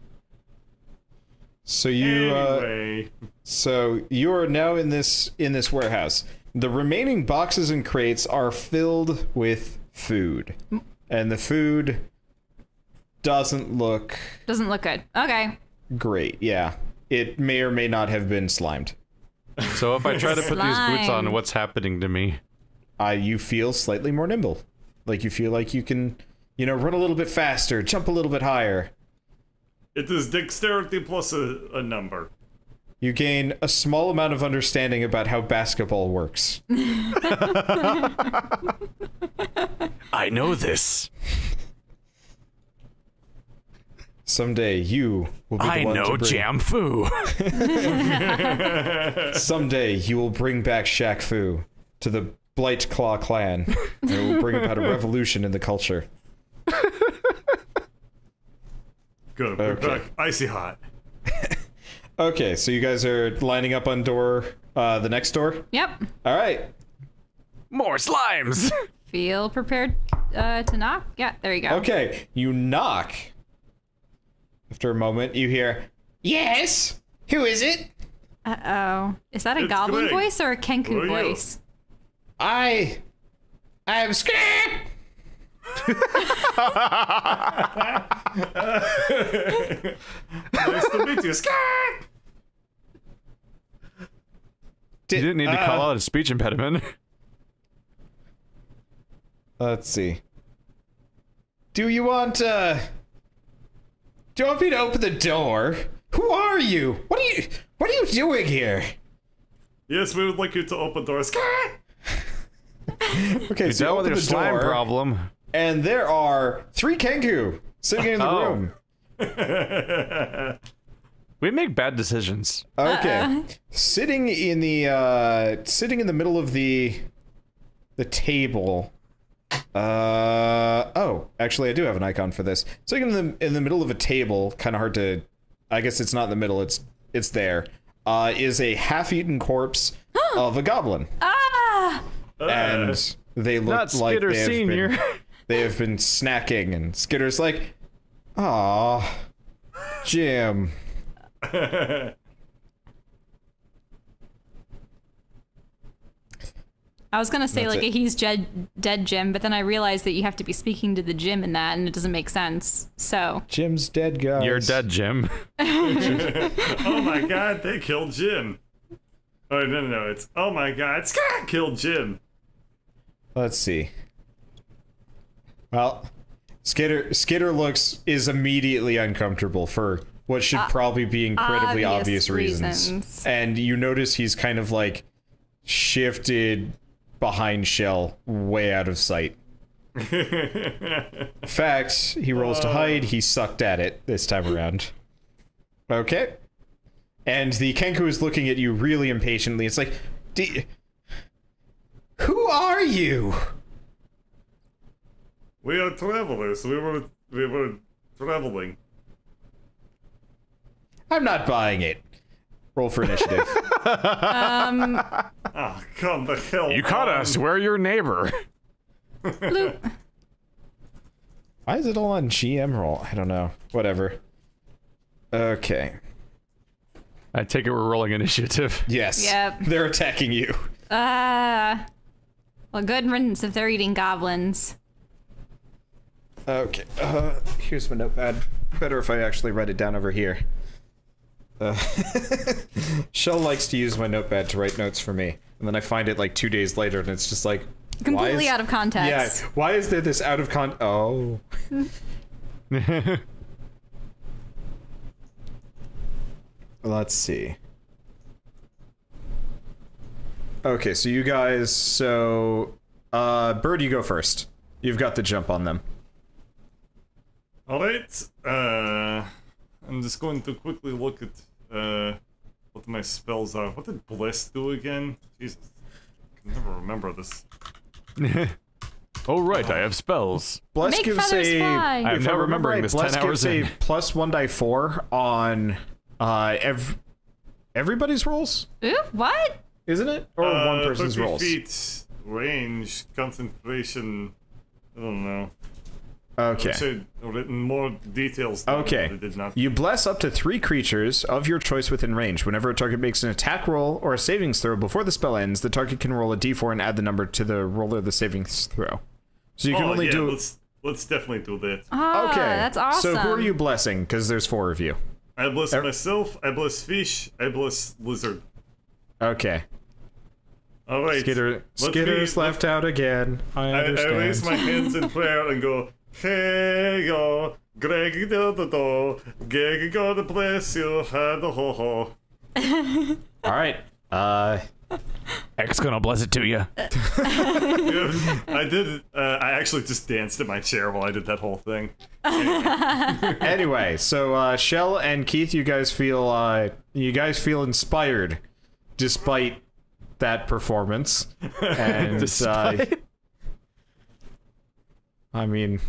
So you Anyway. so you are now in this warehouse. The remaining boxes and crates are filled with food. And the food doesn't look Doesn't look good. Okay. great. Yeah. It may or may not have been slimed. So if I try to put these boots on, Slime. what's happening to me? You feel slightly more nimble. Like you feel like you can, run a little bit faster, jump a little bit higher. It is dexterity plus a number. You gain a small amount of understanding about how basketball works. I know this. Someday you will be the I one know to bring... Jam Fu. Someday you will bring back Shaq Fu to the Blight Claw clan, and it will bring about a revolution in the culture. Good. We're Okay. back. Icy hot. Okay, so you guys are lining up on the next door? Yep. All right. More slimes. Feel prepared to knock? Yeah, there you go. Okay, you knock. After a moment, you hear, "Yes? Who is it?" Uh-oh. Is that a It's goblin Greg. voice or a Who Kenku are you? voice? I am scared. Nice to meet you. Scat! You didn't need to call out a speech impediment. Let's see. Do you want me to open the door? Who are you? What are you doing here? Yes, we would like you to open doors. Scat! Okay, You so you dealt with open your the slime door, problem. and there are 3 Kenku sitting in the Oh. room. We make bad decisions. Okay, sitting in the middle of the table. Oh, actually, I do have an icon for this. Sitting in the middle of a table, kind of hard to. I guess it's not in the middle. It's there. is a half-eaten corpse of a goblin. Ah! And they look Not like Skitter Senior. They have been snacking, and Skitter's like, "Aw, Jim." I was gonna say That's like it. a he's dead Jim, but then I realized that you have to be speaking to the Jim in that, and it doesn't make sense. So Jim's dead, guys. You're dead, Jim. Oh my god, they killed Jim. Oh, no, it's, oh my god, Scott killed Jim. Let's see. Well, Skitter is immediately uncomfortable for what should probably be incredibly obvious reasons. And you notice he's kind of like shifted behind Shell, way out of sight. In fact, he rolls to hide. He sucked at it this time around. Okay. And the Kenku is looking at you really impatiently. It's like, who are you? We are travelers. We were traveling. I'm not buying it. Roll for initiative. Ah, come the hell You caught on. us. We're your neighbor. bloop. Why is it all on GM roll? I don't know. Whatever. Okay. I take it we're rolling initiative. Yes. Yep. They're attacking you. Well, good riddance if they're eating goblins. Okay. Here's my notepad. Better if I actually write it down over here. Shell likes to use my notepad to write notes for me, and then I find it like 2 days later, and it's just like Completely out of context. Yeah. Why is there this out of Oh. Let's see. Okay, so you guys. Bird, you go first. You've got the jump on them. Alright, I'm just going to quickly look at what my spells are. What did Bless do again? Jesus, I can never remember this. Oh right, I have spells. Bless Make gives feathers a. fly. I'm If now I remember remembering right, this Bless 10 hours gives a in. plus 1 die 4 on everybody's rolls, Ooh, what? isn't it? Or one person's 30 rolls. feet, range, concentration. I don't know. Okay. I should have written more details. Down, Okay. but I did not. You bless up to 3 creatures of your choice within range. Whenever a target makes an attack roll or a savings throw before the spell ends, the target can roll a d4 and add the number to the roll of the savings throw. So you can only yeah, do. let's definitely do that. Ah, Okay. that's awesome. So who are you blessing? Because there's 4 of you. I bless myself. I bless fish. I bless lizard. Okay. All right. Skitter's left out again. I I understand. raise my hands in prayer and go, hey yo, Greg do do do, Greg God bless you, ha do ho ho. All right. X gonna bless it to you. I did. I actually just danced in my chair while I did that whole thing. Anyway, so Shell and Keith, you guys feel inspired, despite that performance. And I mean,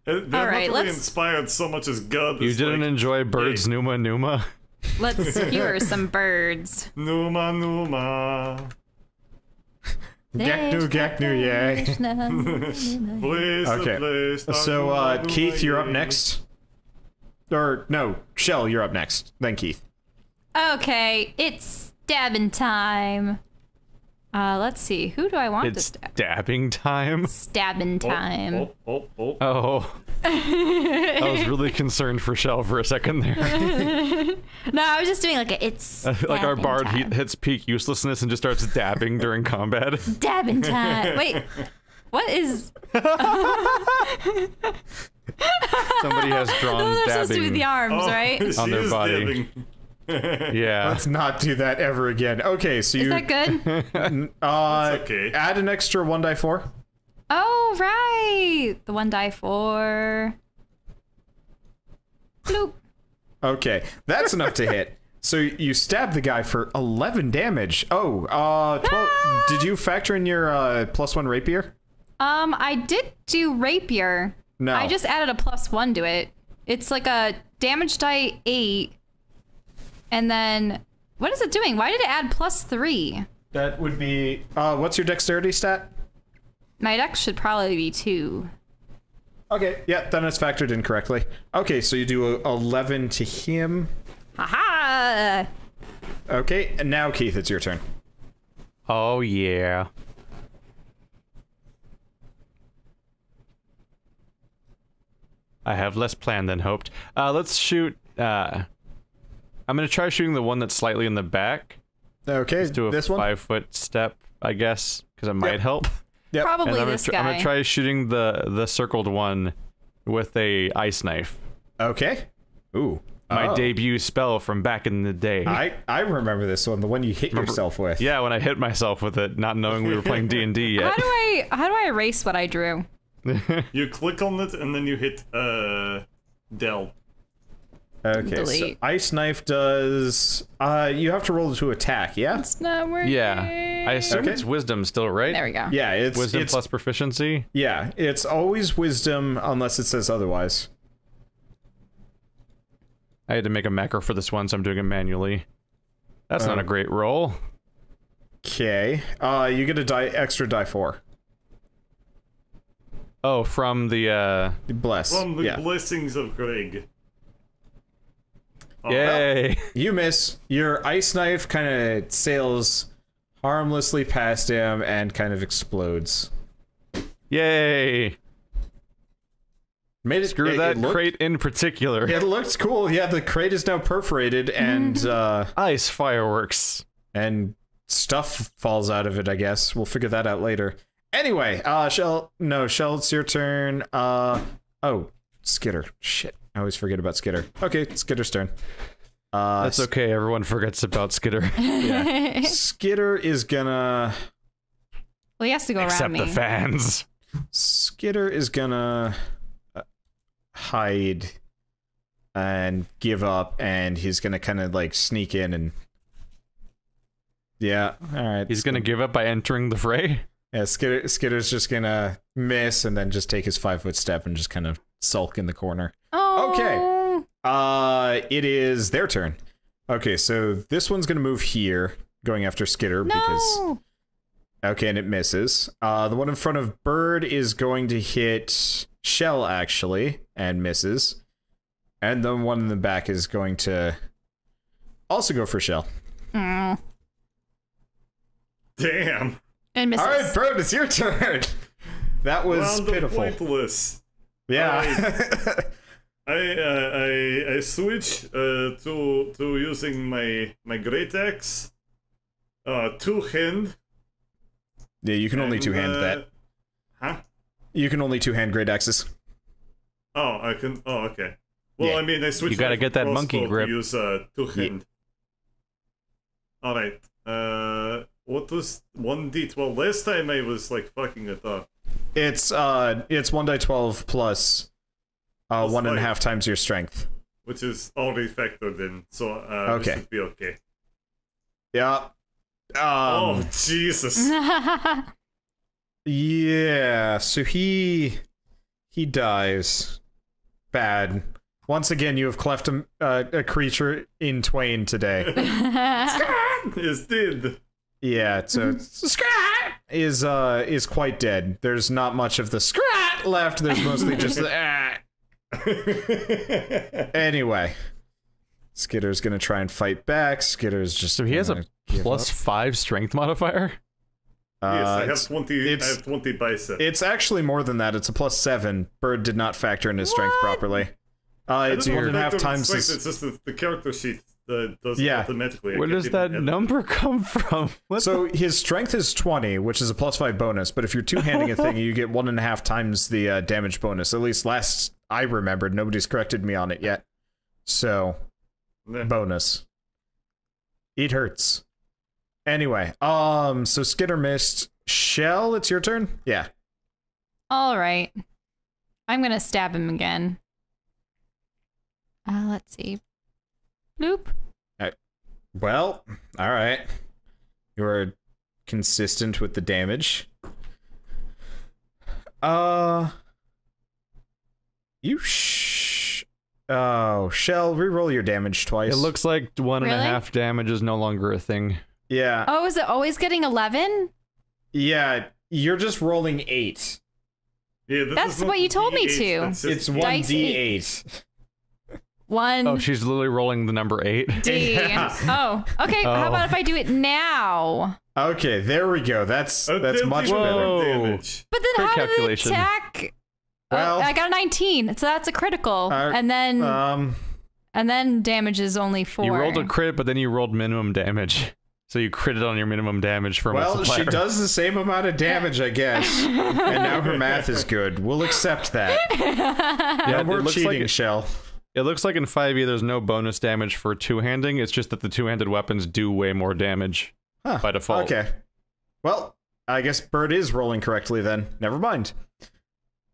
They're All right, not really let's- inspired so much as God. You is didn't like, enjoy Bird's hey. Numa Numa? Let's hear some birds. Numa Numa. Gaknu, yay. Place Okay. place. So, Numa, Keith, you're up yay. next. Or, no, Shell, you're up next. Then Keith. Okay, it's stabbing time. Let's see. Who do I want to It's stab? dabbing time. Stabbing time. Oh. Oh. I was really concerned for Shell for a second there. No, I was just doing like a it's Like our stabbing bard time. hits peak uselessness and just starts dabbing during combat. Stabbing time. Wait, what is? Somebody has drawn Those are supposed to be the dabbing. arms, Oh, right? she On their is body. dabbing. Yeah. Let's not do that ever again. Okay, so Is you that good? okay. add an extra 1 die 4. Oh right, the 1 die 4. Bloop. Okay, that's enough to hit. So you stab the guy for 11 damage. Oh, 12. Did you factor in your +1 rapier? I did do rapier. No. I just added a +1 to it. It's like a damage die 8 And then, what is it doing? Why did it add +3? That would be, what's your dexterity stat? My dex should probably be 2. Okay, yeah, then it's factored in correctly. Okay, so you do 11 to him. Haha! Okay, and now Keith, it's your turn. Oh, yeah. I have less plan than hoped. Let's shoot, I'm gonna try shooting the one that's slightly in the back. Okay, Let's do a this one? 5-foot step, I guess, because it might help. Yep. Probably And this I'm guy. gonna try shooting the circled one with a ice knife. Okay. Ooh. My Oh. debut spell from back in the day. I remember this one, the one you hit yourself with. Yeah, when I hit myself with it, not knowing we were playing D&D yet. How do I erase what I drew? You click on it and then you hit Del. Okay, so Delete. ice knife does, you have to roll to attack, yeah? It's not working. Yeah, I assume Okay. it's wisdom still, right? There we go. Yeah, it's Wisdom it's, plus proficiency. yeah, it's always wisdom unless it says otherwise. I had to make a macro for this one, so I'm doing it manually. That's not a great roll. Okay, you get a extra die 4. Oh, from the Bless. From the Yeah. blessings of Greg. Oh, Yay! You miss. Your ice knife kind of sails harmlessly past him and kind of explodes. Yay! Made it, Screw it that looked- crate in particular. It looks cool. Yeah, the crate is now perforated and Ice fireworks. and stuff falls out of it, I guess. We'll figure that out later. Anyway, Shell, it's your turn. Oh, Skitter. Shit. I always forget about Skitter. Okay, Skitter's turn. That's okay, everyone forgets about Skitter. Yeah. Skitter is gonna... Well, he has to go around Except me. the fans. Skitter is gonna hide and give up, and he's gonna kind of like sneak in and... Yeah, alright. He's gonna give up by entering the fray? Yeah, Skitter's just gonna miss and then just take his 5-foot step and just kind of sulk in the corner. Oh. Okay. It is their turn. Okay, so this one's gonna move here, going after Skitter because... No. Okay, and it misses. The one in front of Bird is going to hit Shell, actually, and misses. And the one in the back is going to also go for Shell. Mm. Damn. And misses. Alright, Bird, it's your turn! That was Round of pitiful. pointless. Yeah. I switch to using my great axe. Two-hand. Yeah, you can only two-hand that. Huh? You can only two-hand great axes. Oh, I can. Oh, okay. Well, Yeah. I mean, I switched. You gotta my get that monkey crossbow grip. To use two-hand. All right. What was 1d12? Last time I was like fucking it up. It's 1d12 plus Plus 1.5 five. times your strength. Which is already factored in, so Okay. this should be okay. Yeah. Oh Jesus! Yeah, so he dies. Bad. Once again, you have cleft a creature in twain today. Is dead. Yeah, so Scrat is quite dead. There's not much of the Scrat left. There's mostly just the Anyway, Skitter's gonna try and fight back. Skitter's just So he has a gonna give plus up. 5 strength modifier? Yes, I have It's- 20. I it's- have 20 bicep. It's actually more than that. It's a plus 7. Bird did not factor in his strength properly. It's 1.5 times It's his... just the character sheet that does Yeah. it automatically. Where does that number come from? What So his strength is 20, which is a plus 5 bonus, but if you're two-handing a thing, you get 1.5 times the damage bonus. At least last I remembered. Nobody's corrected me on it yet. So, bonus. It hurts. Anyway, so Skitter missed. Shell, it's your turn? Yeah. All right. I'm gonna stab him again. Let's see. Bloop. Well, alright. You are consistent with the damage. You Oh, Shell, reroll your damage twice. It looks like 1.5 damage is no longer a thing. Yeah. Oh, is it always getting 11? Yeah, you're just rolling 8. Yeah, That's what you told me to. It's Dice 1d8. 1 Oh, she's literally rolling the number 8. D. Yeah. Oh, okay. How about if I do it now? Okay, there we go. That's much better. Whoa. damage. But then Quick how calculation. did it attack? Well, I got a 19, so that's a critical. And then damage is only 4. You rolled a crit, but then you rolled minimum damage. So you critted on your minimum damage for a well, multiplier. she does the same amount of damage, I guess. And now her math is good. We'll accept that. Yeah, No more cheating, Shell. It looks like in 5e there's no bonus damage for two-handing. It's just that the two-handed weapons do way more damage by default. Okay. Well, I guess Bird is rolling correctly then. Never mind.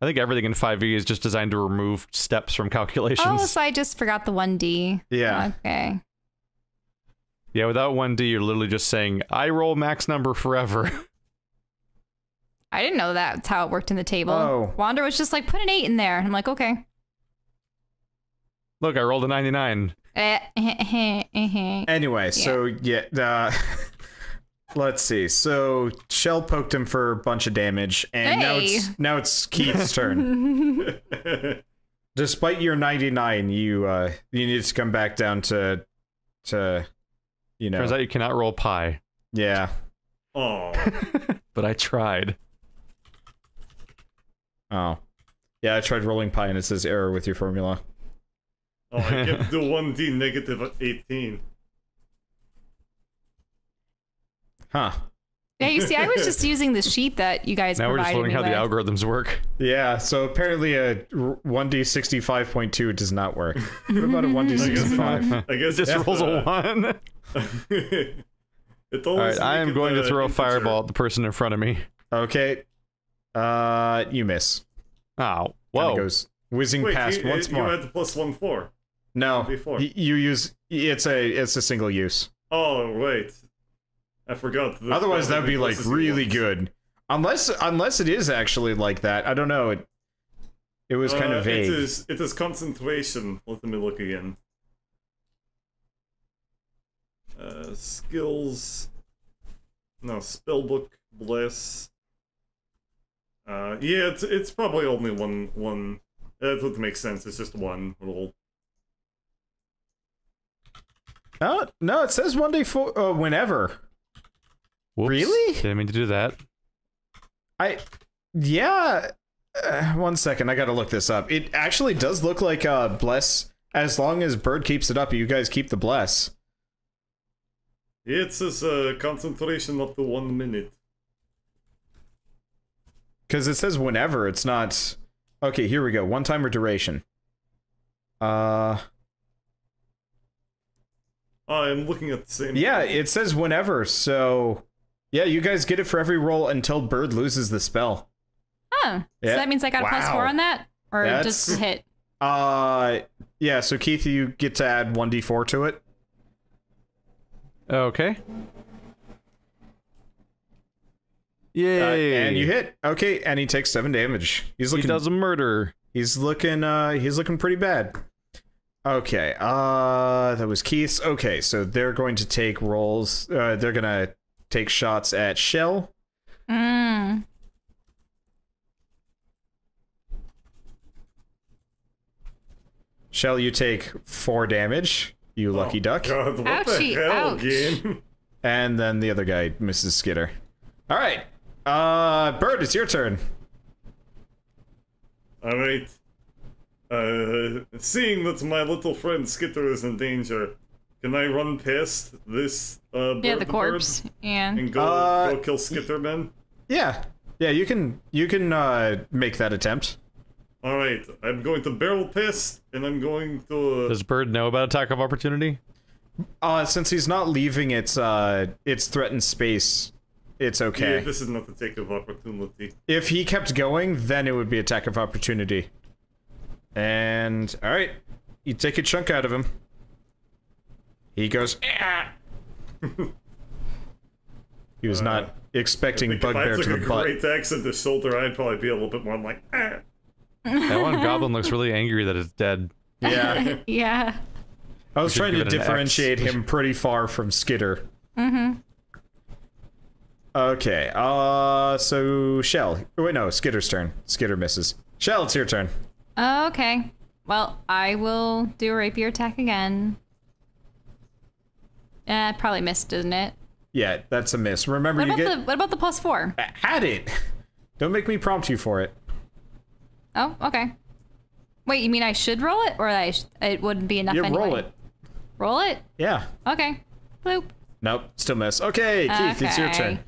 I think everything in 5e is just designed to remove steps from calculations. Oh, so I just forgot the 1D. Yeah. Okay. Yeah, without 1d, you're literally just saying, I roll max number forever. I didn't know that's how it worked in the table. Oh. Wander was just like, put an 8 in there. And I'm like, okay. Look, I rolled a 99. Anyway, so yeah, let's see. So Shell poked him for a bunch of damage, and now it's Keith's turn. Despite your 99, you need to come back down to you know. Turns out you cannot roll pi. Yeah. Oh. But I tried. Oh. Yeah, I tried rolling pi and it says error with your formula. Oh, I get the 1d negative 18. Huh. Yeah, you see, I was just using the sheet that you guys Now we're just provided learning me how the with. algorithms work. Yeah, so apparently a 1d65.2 does not work. What about a 1d65? I guess It just rolls a 1. Alright, I am going to throw a fireball at the person in front of me. Okay. You miss. Oh, Kinda whoa. goes whizzing past once more. You had the +1/4. No, before. you use it's a single use. Oh wait, I forgot. Otherwise, that'd be like really good. Unless it is actually like that. I don't know. It was kind of vague. It is concentration. Let me look again. Skills. No, spellbook bless. Yeah, it's probably only one. That would make sense. It's just one roll. No, it says 1d4 whenever. Whoops. Really? Didn't mean to do that. Yeah. 1 second, I gotta look this up. It actually does look like bless. As long as Bird keeps it up, you guys keep the bless. It says concentration up to 1 minute. Because it says whenever, it's not... Okay, here we go. One timer duration. I'm looking at the same... Yeah, it says whenever, so... Yeah, you guys get it for every roll until Bird loses the spell. Huh. So Yeah. that means I got a +4 on that? Or That's- just hit? Yeah, so Keith, you get to add 1d4 to it. Okay. Yay! And you hit. Okay, and he takes 7 damage. He does a murder. He's looking pretty bad. Okay, that was Keith's. Okay, so they're going to take rolls. They're gonna take shots at Shell. Shell, you take 4 damage. You lucky duck. God, what Ouchie, the hell, ouch. game? And then the other guy misses Skitter. All right, Bird, it's your turn. Alright. Seeing that my little friend Skitter is in danger, can I run past this bird, Yeah, the corpse. Yeah. and go kill Skitter, man? Yeah, you can make that attempt. Alright, I'm going to barrel past, and I'm going to... Does Bird know about attack of opportunity? Since he's not leaving its threatened space, it's okay. Yeah, this is not the take of opportunity. If he kept going, then it would be attack of opportunity. And alright, you take a chunk out of him. He goes, "Ah!" He was not expecting Bugbear to the If I butt. took a great axe at the shoulder, I'd probably be a little bit more like, ah. That one goblin looks really angry that it's dead. Yeah. Yeah. I was should trying give to it an X. differentiate him pretty far from Skitter. Mm-hmm. Okay, so Shell. Wait, no, Skitter's turn. Skitter misses. Shell, it's your turn. Okay. Well, I will do a rapier attack again. Probably missed, didn't it? Yeah, that's a miss. Remember, What about the +4? Add it! Don't make me prompt you for it. Oh, okay. Wait, you mean I should roll it, or it wouldn't be enough Yeah, anyway? roll it. Roll it? Yeah. Okay. Bloop. Nope, still miss. Okay, Keith, it's your Okay. turn.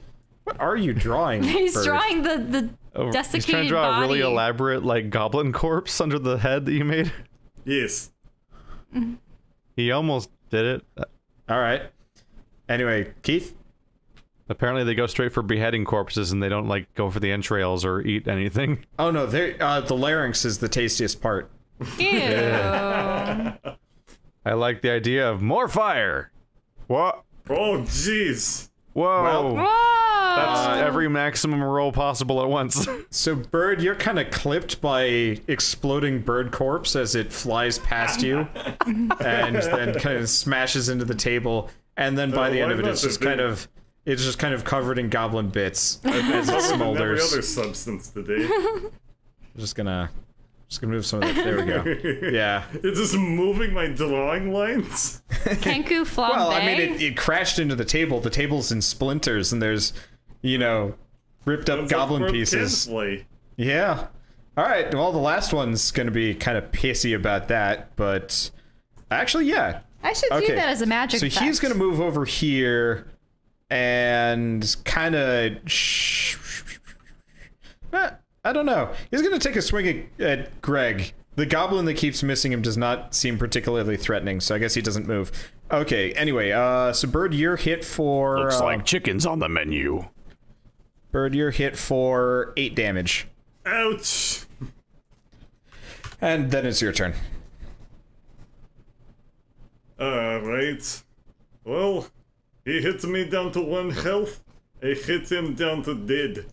What are you drawing? He's Bird? drawing the desiccated He's trying to draw body. a really elaborate, like, goblin corpse under the head that you made. Yes. He almost did it. Alright. Anyway, Keith? Apparently they go straight for beheading corpses and they don't, like, go for the entrails or eat anything. Oh no, the larynx is the tastiest part. Ew. I like the idea of more fire! What? Oh, jeez. Whoa! Well, Whoa! That's every maximum roll possible at once. So, Bird, you're kind of clipped by exploding bird corpse as it flies past you, and then kind of smashes into the table. And then by the end of it, it's just kind of covered in goblin bits as it Every other smolders. substance today. Just gonna move some of that. There we go. Yeah. It's just moving my drawing lines. Kenku flambe. Well, I mean, it crashed into the table. The table's in splinters, and there's, ripped up It's goblin like pieces. Kinsley. Yeah. All right. Well, the last one's gonna be kind of pissy about that, but actually, yeah. I should view that as a magic So effect. he's gonna move over here and kind of. I don't know. He's gonna take a swing at Greg. The goblin that keeps missing him does not seem particularly threatening, so I guess he doesn't move. Okay. Anyway, so Bird, you're hit for. Looks like chicken's on the menu. Bird, you're hit for 8 damage, Ouch. and then it's your turn. Alright. Well, he hit me down to 1 health. I hit him down to dead.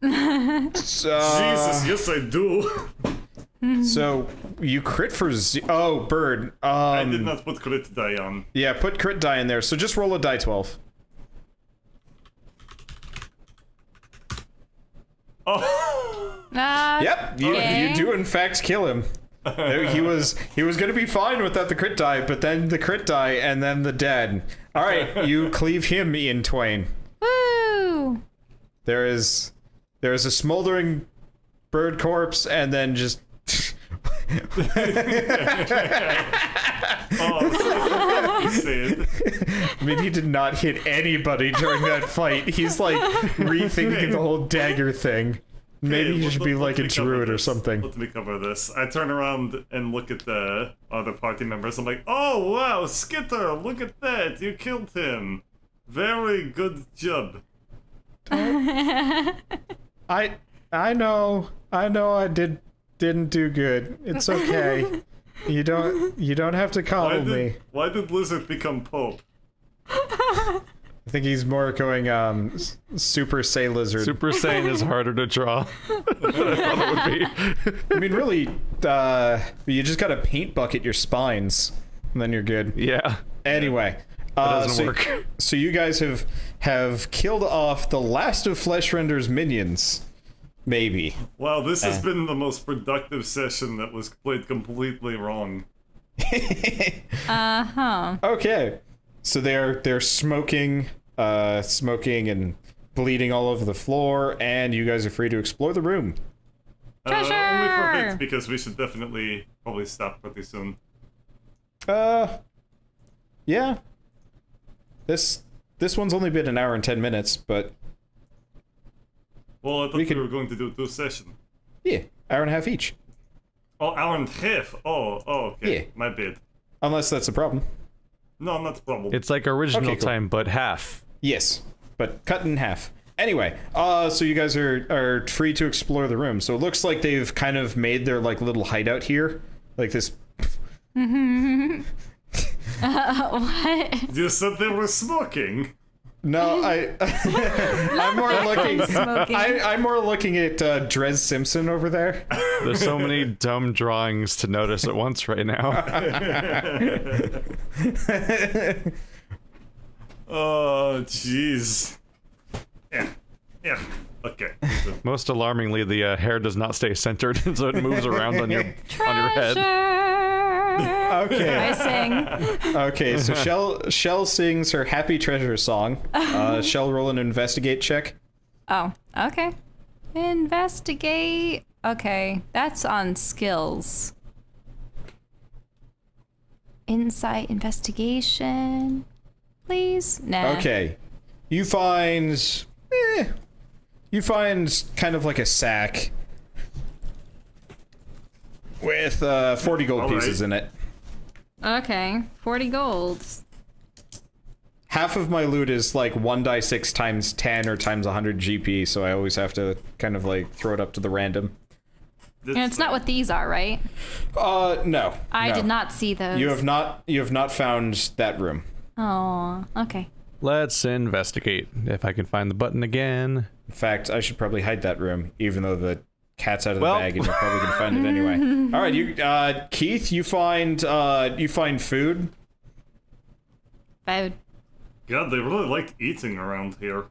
So, Jesus, yes I do. So you crit for oh, Bird. I did not put crit die on. Yeah, put crit die in there. So just roll a die 12. Oh. Yep, you do in fact kill him. he was gonna be fine without the crit die, but then the crit die and then the dead. All right, you cleave him in twain. Woo! There is a smoldering bird corpse, and then just. Oh, sad. I mean, he did not hit anybody during that fight. He's like rethinking the whole dagger thing. Maybe he should be like a druid or something. Let me cover this. I turn around and look at the other party members. I'm like, oh wow, Skitter, look at that. You killed him. Very good job. I know I didn't do good. It's okay. You don't have to coddle me. Why did Blizzard become Pope? I think he's more going Super Saiyan Lizard. Super Saiyan is harder to draw than I thought it would be. I mean, really, you just gotta paint bucket your spines, and then you're good. Yeah. Anyway, doesn't work. So you guys have killed off the last of Fleshrender's minions, maybe. Wow, this has been the most productive session that was played completely wrong. Uh-huh. Okay, so they're smoking and bleeding all over the floor, and you guys are free to explore the room. Only for Treasure! hits, because we should definitely probably stop pretty soon. Yeah. This one's only been an hour and 10 minutes, but Well, I thought We we could- were going to do 2 sessions. yeah, hour and a half each. Oh, hour and a half. Oh, okay. Yeah. My bad. Unless that's a problem. No, not a problem. It's like original Okay, cool. time, but half. Yes, but cut in half. Anyway, so you guys are free to explore the room. So it looks like they've kind of made their like little hideout here, like this. What? You said they were smoking. No, I'm more looking. Smoking. I'm more looking at Drez Simpson over there. There's so many dumb drawings to notice at once right now. Oh, jeez. Yeah. Okay. Most alarmingly, the hair does not stay centered, so it moves around on your head. Okay. I sing. Okay, so Shell sings her Happy Treasure song. Shell, roll an investigate check. Oh, okay. Investigate. Okay, that's on skills. Insight, investigation. Please? Nah. Okay. You find kind of like a sack with 40 gold pieces in it. Okay, 40 gold. Half of my loot is like 1d6 times 10 or times 100 GP, so I always have to kind of like throw it up to the random. And it's not what these are, right? No. I no. did not see those. You have not found that room. Oh, okay. Let's investigate. If I can find the button again. In fact, I should probably hide that room, even though the cat's out of the Well. bag and you're probably gonna find it anyway. All right, you, Keith, you find food. Food. God, they really like eating around here.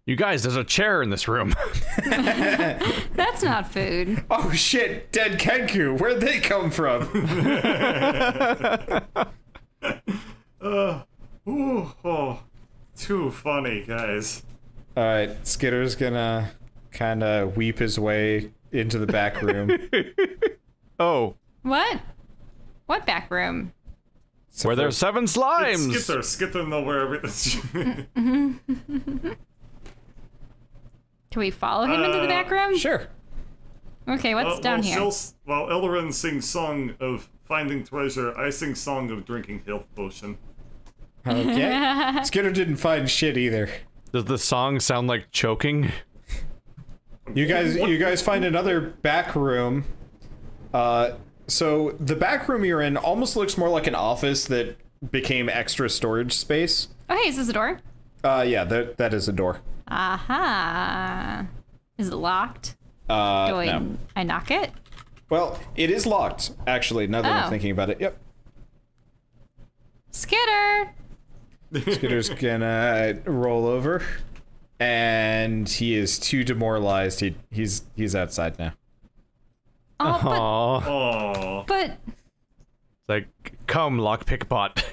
You guys, there's a chair in this room. That's not food. Oh shit, dead Kenku. Where'd they come from? Too funny, guys. All right, Skitter's gonna kind of weep his way into the back room. Oh, What? What back room? where there's 7 slimes. Skitter know where everything. Can we follow him into the back room? Sure. Okay, what's down here? While Eldarin sings song of finding treasure, I sing song of drinking health potion. Okay. Skitter didn't find shit either. Does the song sound like choking? You guys find another back room. So the back room you're in almost looks more like an office that became extra storage space. Oh, hey, is this a door? Yeah, that is a door. Aha. Is it locked? Do No. I knock it? Well, it is locked, actually, now that I'm Oh. thinking about it. Yep. Skitter! Skitter's gonna roll over. And he is too demoralized. He's outside now. Oh, Aww. Aww. but It's like, come, lockpick bot.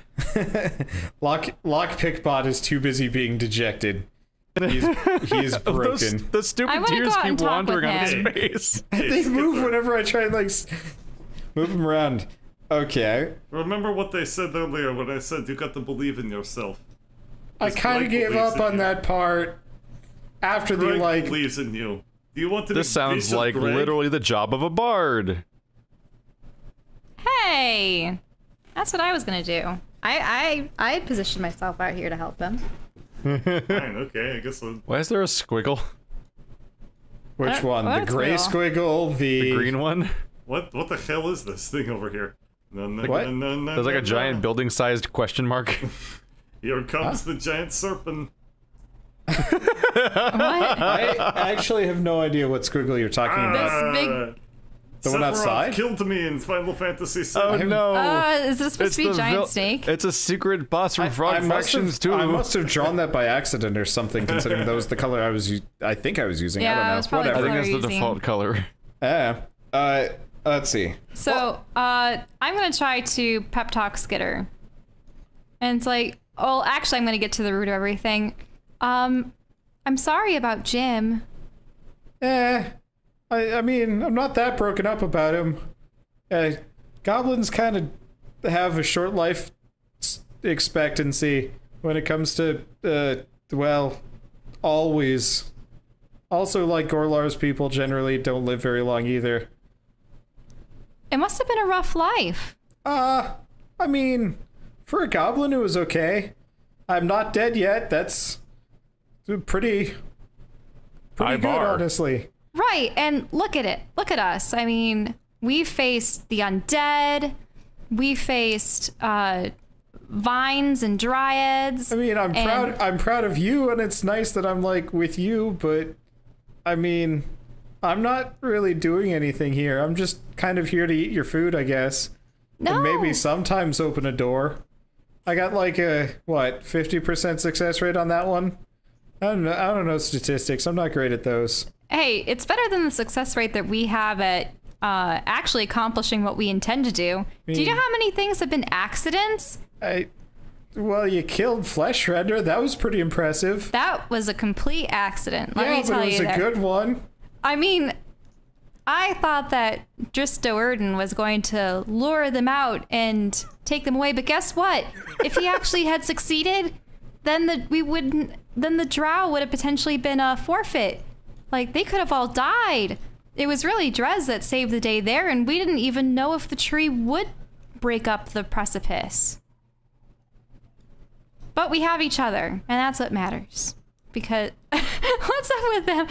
Lockpick bot is too busy being dejected. He is broken. The I stupid wanna tears go out keep and talk wandering with out of his him. face. They move whenever I try and like move them around. Okay. Remember what they said earlier when I said you got to believe in yourself. I kind of gave up on that part after the Greg like. believes in you. Do you want to This be sounds Bishop like Greg? literally the job of a bard. hey! That's what I was gonna do. I positioned myself out here to help them. Fine, okay, I guess I'll... Why is there a squiggle? Which one? The What's gray real? squiggle, the Green one? What the hell is this thing over here? What? There's like a giant building-sized question mark. Here comes the giant serpent. What? I actually have no idea what squiggle you're talking about. This big- The one Sephiroth outside? killed me in Final Fantasy VII. Oh no! Is this supposed to be a giant snake? It's a secret boss from Frog Factions 2. I must have drawn that by accident or something, considering that was the color I think I was using. Yeah, I don't know. it was probably I Whatever. think that's the Color default color. Yeah. Let's see. So, I'm gonna try to pep talk Skitter. And it's like, oh, actually, I'm gonna get to the root of everything. I'm sorry about Jim. I mean, I'm not that broken up about him. Goblins kind of have a short life expectancy when it comes to, well, always. Also, like Gorlar's people generally don't live very long either. It must have been a rough life. I mean, for a goblin, it was okay. I'm not dead yet. That's pretty High good, bar. Right, honestly. and look at it. Look at us. I mean, we faced the undead. We faced vines and dryads. I mean, I'm proud of you, and it's nice that I'm like with you, but I mean, I'm not really doing anything here. I'm just kind of here to eat your food, I guess. No. And maybe sometimes open a door. I got like a, what, 50% success rate on that one? I don't know statistics. I'm not great at those. Hey, it's better than the success rate that we have at actually accomplishing what we intend to do. Do you know how many things have been accidents? Well, you killed Flesh Shredder. That was pretty impressive. That was a complete accident. Let me tell you. Yeah, but it was a good one. I mean, I thought that Dristo Erden was going to lure them out and take them away, but guess what? If he actually had succeeded, then the drow would have potentially been a forfeit. Like, they could have all died. It was really Drez that saved the day there, and we didn't even know if the tree would break up the precipice. But we have each other, and that's what matters. Because, what's up with them?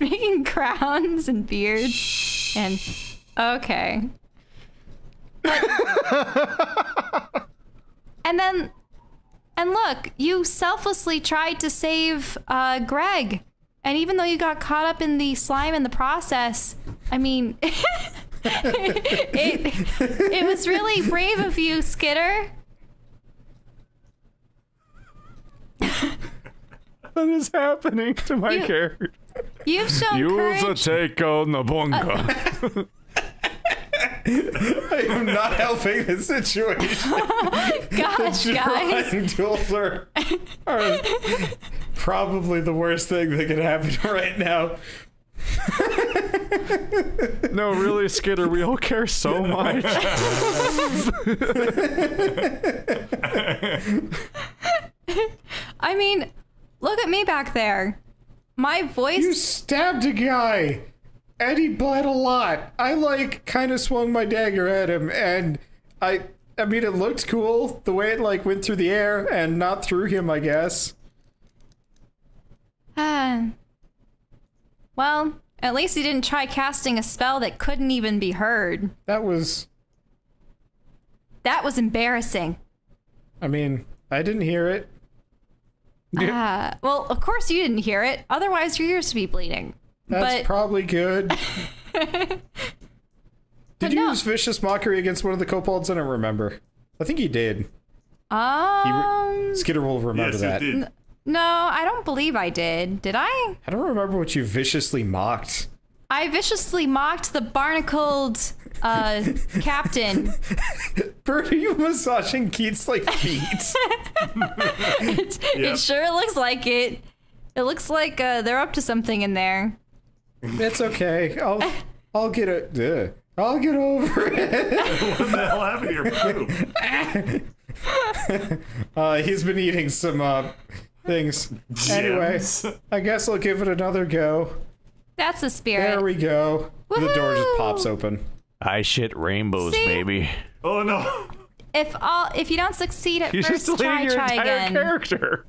Making crowns and beards, and, okay. And look, you selflessly tried to save Greg. And even though you got caught up in the slime in the process, I mean, it was really brave of you, Skitter. What is happening to my character? You've shown courage. Use a take on the bunga. I am not helping the situation. Gosh, the guys. drawing tools are probably the worst thing that could happen right now. No, really, Skitter, we all care so much. I mean, look at me back there. My voice... You stabbed a guy! And he bled a lot. I, like, kind of swung my dagger at him, and I mean, it looked cool, the way it, like, went through the air, and not through him, I guess. Well, at least he didn't try casting a spell that couldn't even be heard. That was embarrassing. I mean, I didn't hear it. Well, of course you didn't hear it. Otherwise, your ears would be bleeding. That's probably good. Did you use Vicious Mockery against one of the kobolds? I don't remember. I think he did. Skitter will remember that. Yes, you did. No, I don't believe I did. Did I? I don't remember what you viciously mocked. I viciously mocked the barnacled captain. Bert, are you massaging Keith's, like, feet? It sure looks like it. It looks like they're up to something in there. It's okay. I'll get it. I'll get over it. What the hell happened to your poop? He's been eating some things. Anyway, I guess I'll give it another go. That's the spirit. There we go. The door just pops open. I shit rainbows, baby. Oh no! If you don't succeed at You first, just try your entire again. character.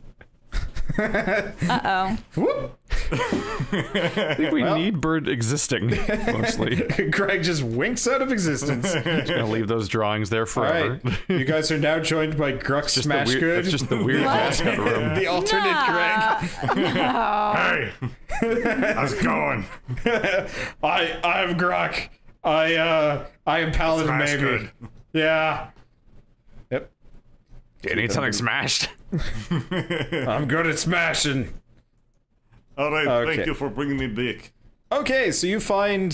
Uh-oh. Whoop. I think we need Bird existing, mostly. Greg just winks out of existence. Just gonna leave those drawings there forever. Alright, you guys are now joined by Gruck Smashgood. That's just the weird mascot room. The alternate Greg. No. Hey! How's it going? I'm Gruck. I am Paladin, Smash maybe. good. Yeah. Yep. Do you need something smashed? I'm good at smashing. Alright, Okay. thank you for bringing me back. Okay, so you find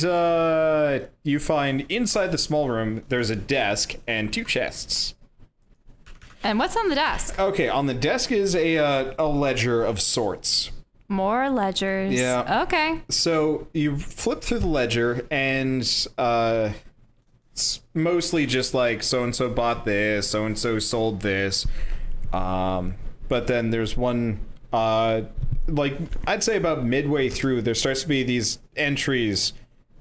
inside the small room there's a desk and 2 chests. And what's on the desk? Okay, on the desk is a ledger of sorts. More ledgers. Yeah. Okay. So you flip through the ledger and it's mostly just like so-and-so bought this, so-and-so sold this. But then there's one, like, I'd say about midway through, there starts to be these entries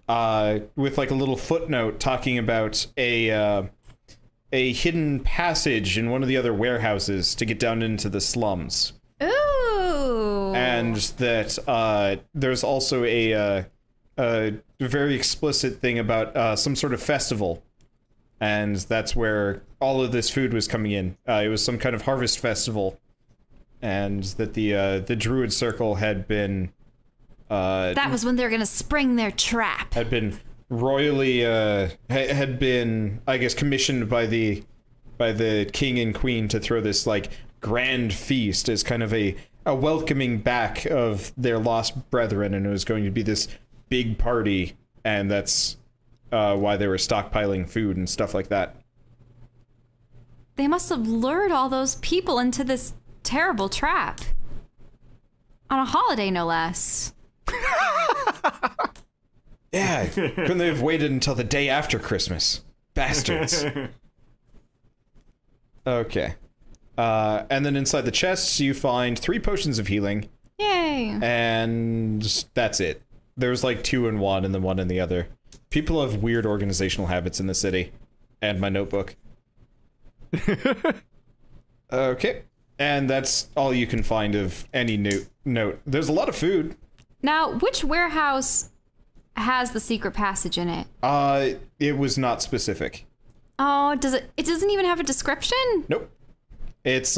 with like a little footnote talking about a hidden passage in one of the other warehouses to get down into the slums. Ooh. And that there's also a very explicit thing about some sort of festival and that's where all of this food was coming in. It was some kind of harvest festival, and that the Druid Circle had been That was when they were gonna spring their trap. had been royally had been, I guess, commissioned by the king and queen to throw this like grand feast as kind of a welcoming back of their lost brethren, and it was going to be this big party, and that's why they were stockpiling food and stuff like that. They must have lured all those people into this terrible trap. On a holiday, no less. Yeah, couldn't they have waited until the day after Christmas? Bastards. Okay. And then inside the chests, you find 3 potions of healing. Yay. And that's it. There's like 2 in one and then 1 in the other. People have weird organizational habits in the city. And my notebook. Okay. And that's all you can find of any note. There's a lot of food. Now, which warehouse has the secret passage in it? It was not specific. Oh, does it? It doesn't even have a description? Nope. It's,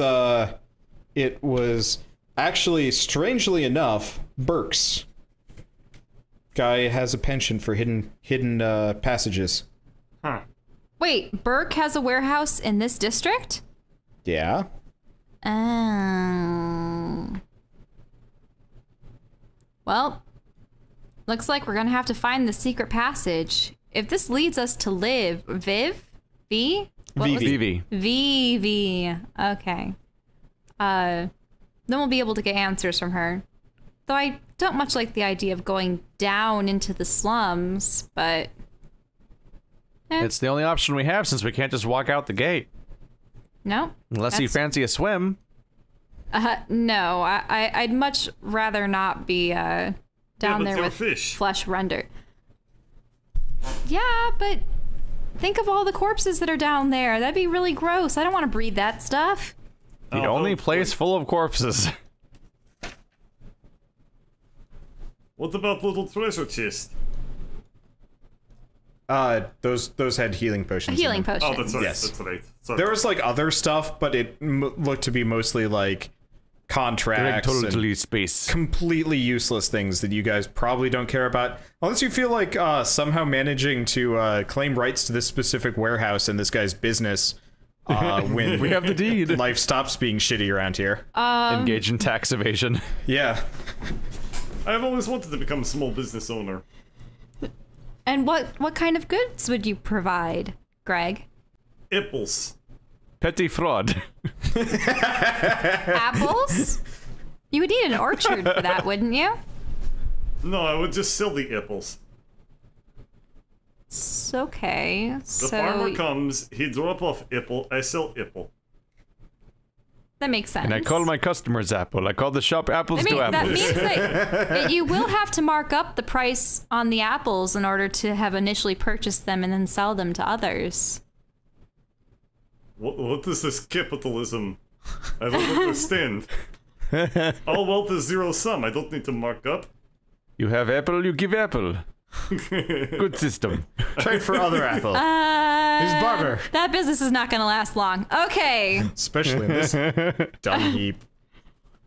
it was actually, strangely enough, Burke's. Guy has a penchant for hidden passages. Huh. Wait, Burke has a warehouse in this district? Yeah. Oh. Well, looks like we're gonna have to find the secret passage. If this leads us to Viv? V? What was it? Vivi. Vivi. Okay. Then we'll be able to get answers from her. Though I don't much like the idea of going down into the slums, but... It's the only option we have since we can't just walk out the gate. No. Unless you fancy a swim. No, I'd much rather not be down but there they're with fish. flesh rendered. Yeah, but think of all the corpses that are down there. That'd be really gross. I don't want to breathe that stuff. The only place full of corpses. What about little treasure chest? Those had healing potions. Healing in them. potions. Oh, that's right. Yes. That's right. Sorry. There was like other stuff, but it looked to be mostly like contracts Totally and space. completely useless things that you guys probably don't care about, unless you feel like somehow managing to claim rights to this specific warehouse and this guy's business when We have the deed. life stops being shitty around here. Engage in tax evasion. Yeah. I've always wanted to become a small business owner. And what kind of goods would you provide, Greg? Apples. Petty fraud. Apples? You would need an orchard for that, wouldn't you? No, I would just sell the apples. Okay, The so farmer comes, he drop off apple, I sell apple. that makes sense. And I call my customers Apple. I call the shop Apples to that Apples. means that you will have to mark up the price on the apples in order to have initially purchased them and then sell them to others. What is this capitalism? I don't understand. All wealth is zero sum, I don't need to mark up. You have apple, you give apple. Good system. Trade for other apple. He's barter. That business is not going to last long. Okay. Especially in this dumb heap.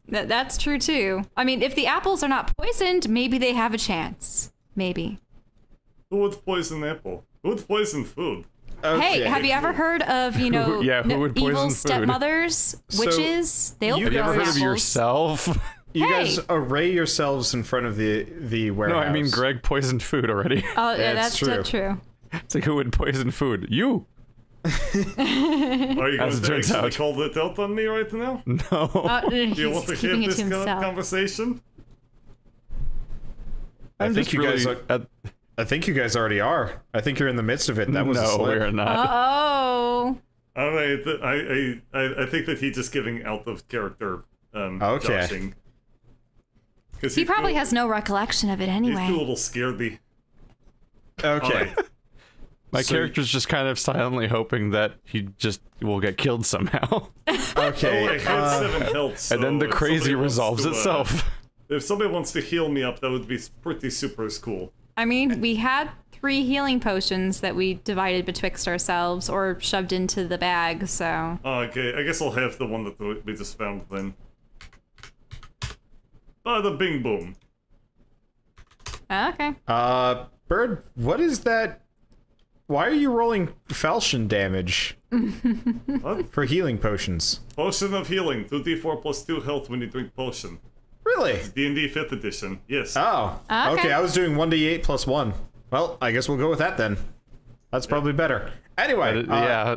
That's true too. I mean, if the apples are not poisoned, maybe they have a chance. Maybe. Who would poison apple? Who would poison food? Hey, have you ever heard of, you know, Yeah, who would poison evil food? stepmothers, So, witches? They'll Have you ever grow heard of apples. yourself? You Hey. guys array yourselves in front of the warehouse. No, I mean Greg poisoned food already. Oh, yeah, That's that's true. It's like, who would poison food? You! Are you going As it to turns actually out. call that out on me right now? No. Do you He's want to keeping have it this to himself. conversation? I'm think just you guys really- I think you guys already are. I think you're in the midst of it. That was a no, slip. we're not. Oh. Alright, I think that he's just giving out of character Okay. joshing. 'Cause He he's probably too- has no recollection of it He's too anyway. little scaredy. Okay. My So- character's just kind of silently hoping that he just will get killed somehow. Okay. Oh, I had 7 health, And then so the if crazy somebody wants resolves to, itself. If somebody wants to heal me up, that would be pretty super cool. I mean, we had 3 healing potions that we divided betwixt ourselves or shoved into the bag, so... Oh, okay, I guess I'll have the one that we just found then. The bing boom. Okay. Bird, what is that? Why are you rolling falchion damage? What? For healing potions. Potion of healing, 2d4 plus 2 health when you drink potion. Really? D&D 5th edition, yes. Oh, okay, I was doing 1d8 plus 1. Well, I guess we'll go with that then. That's probably better. Anyway, yeah.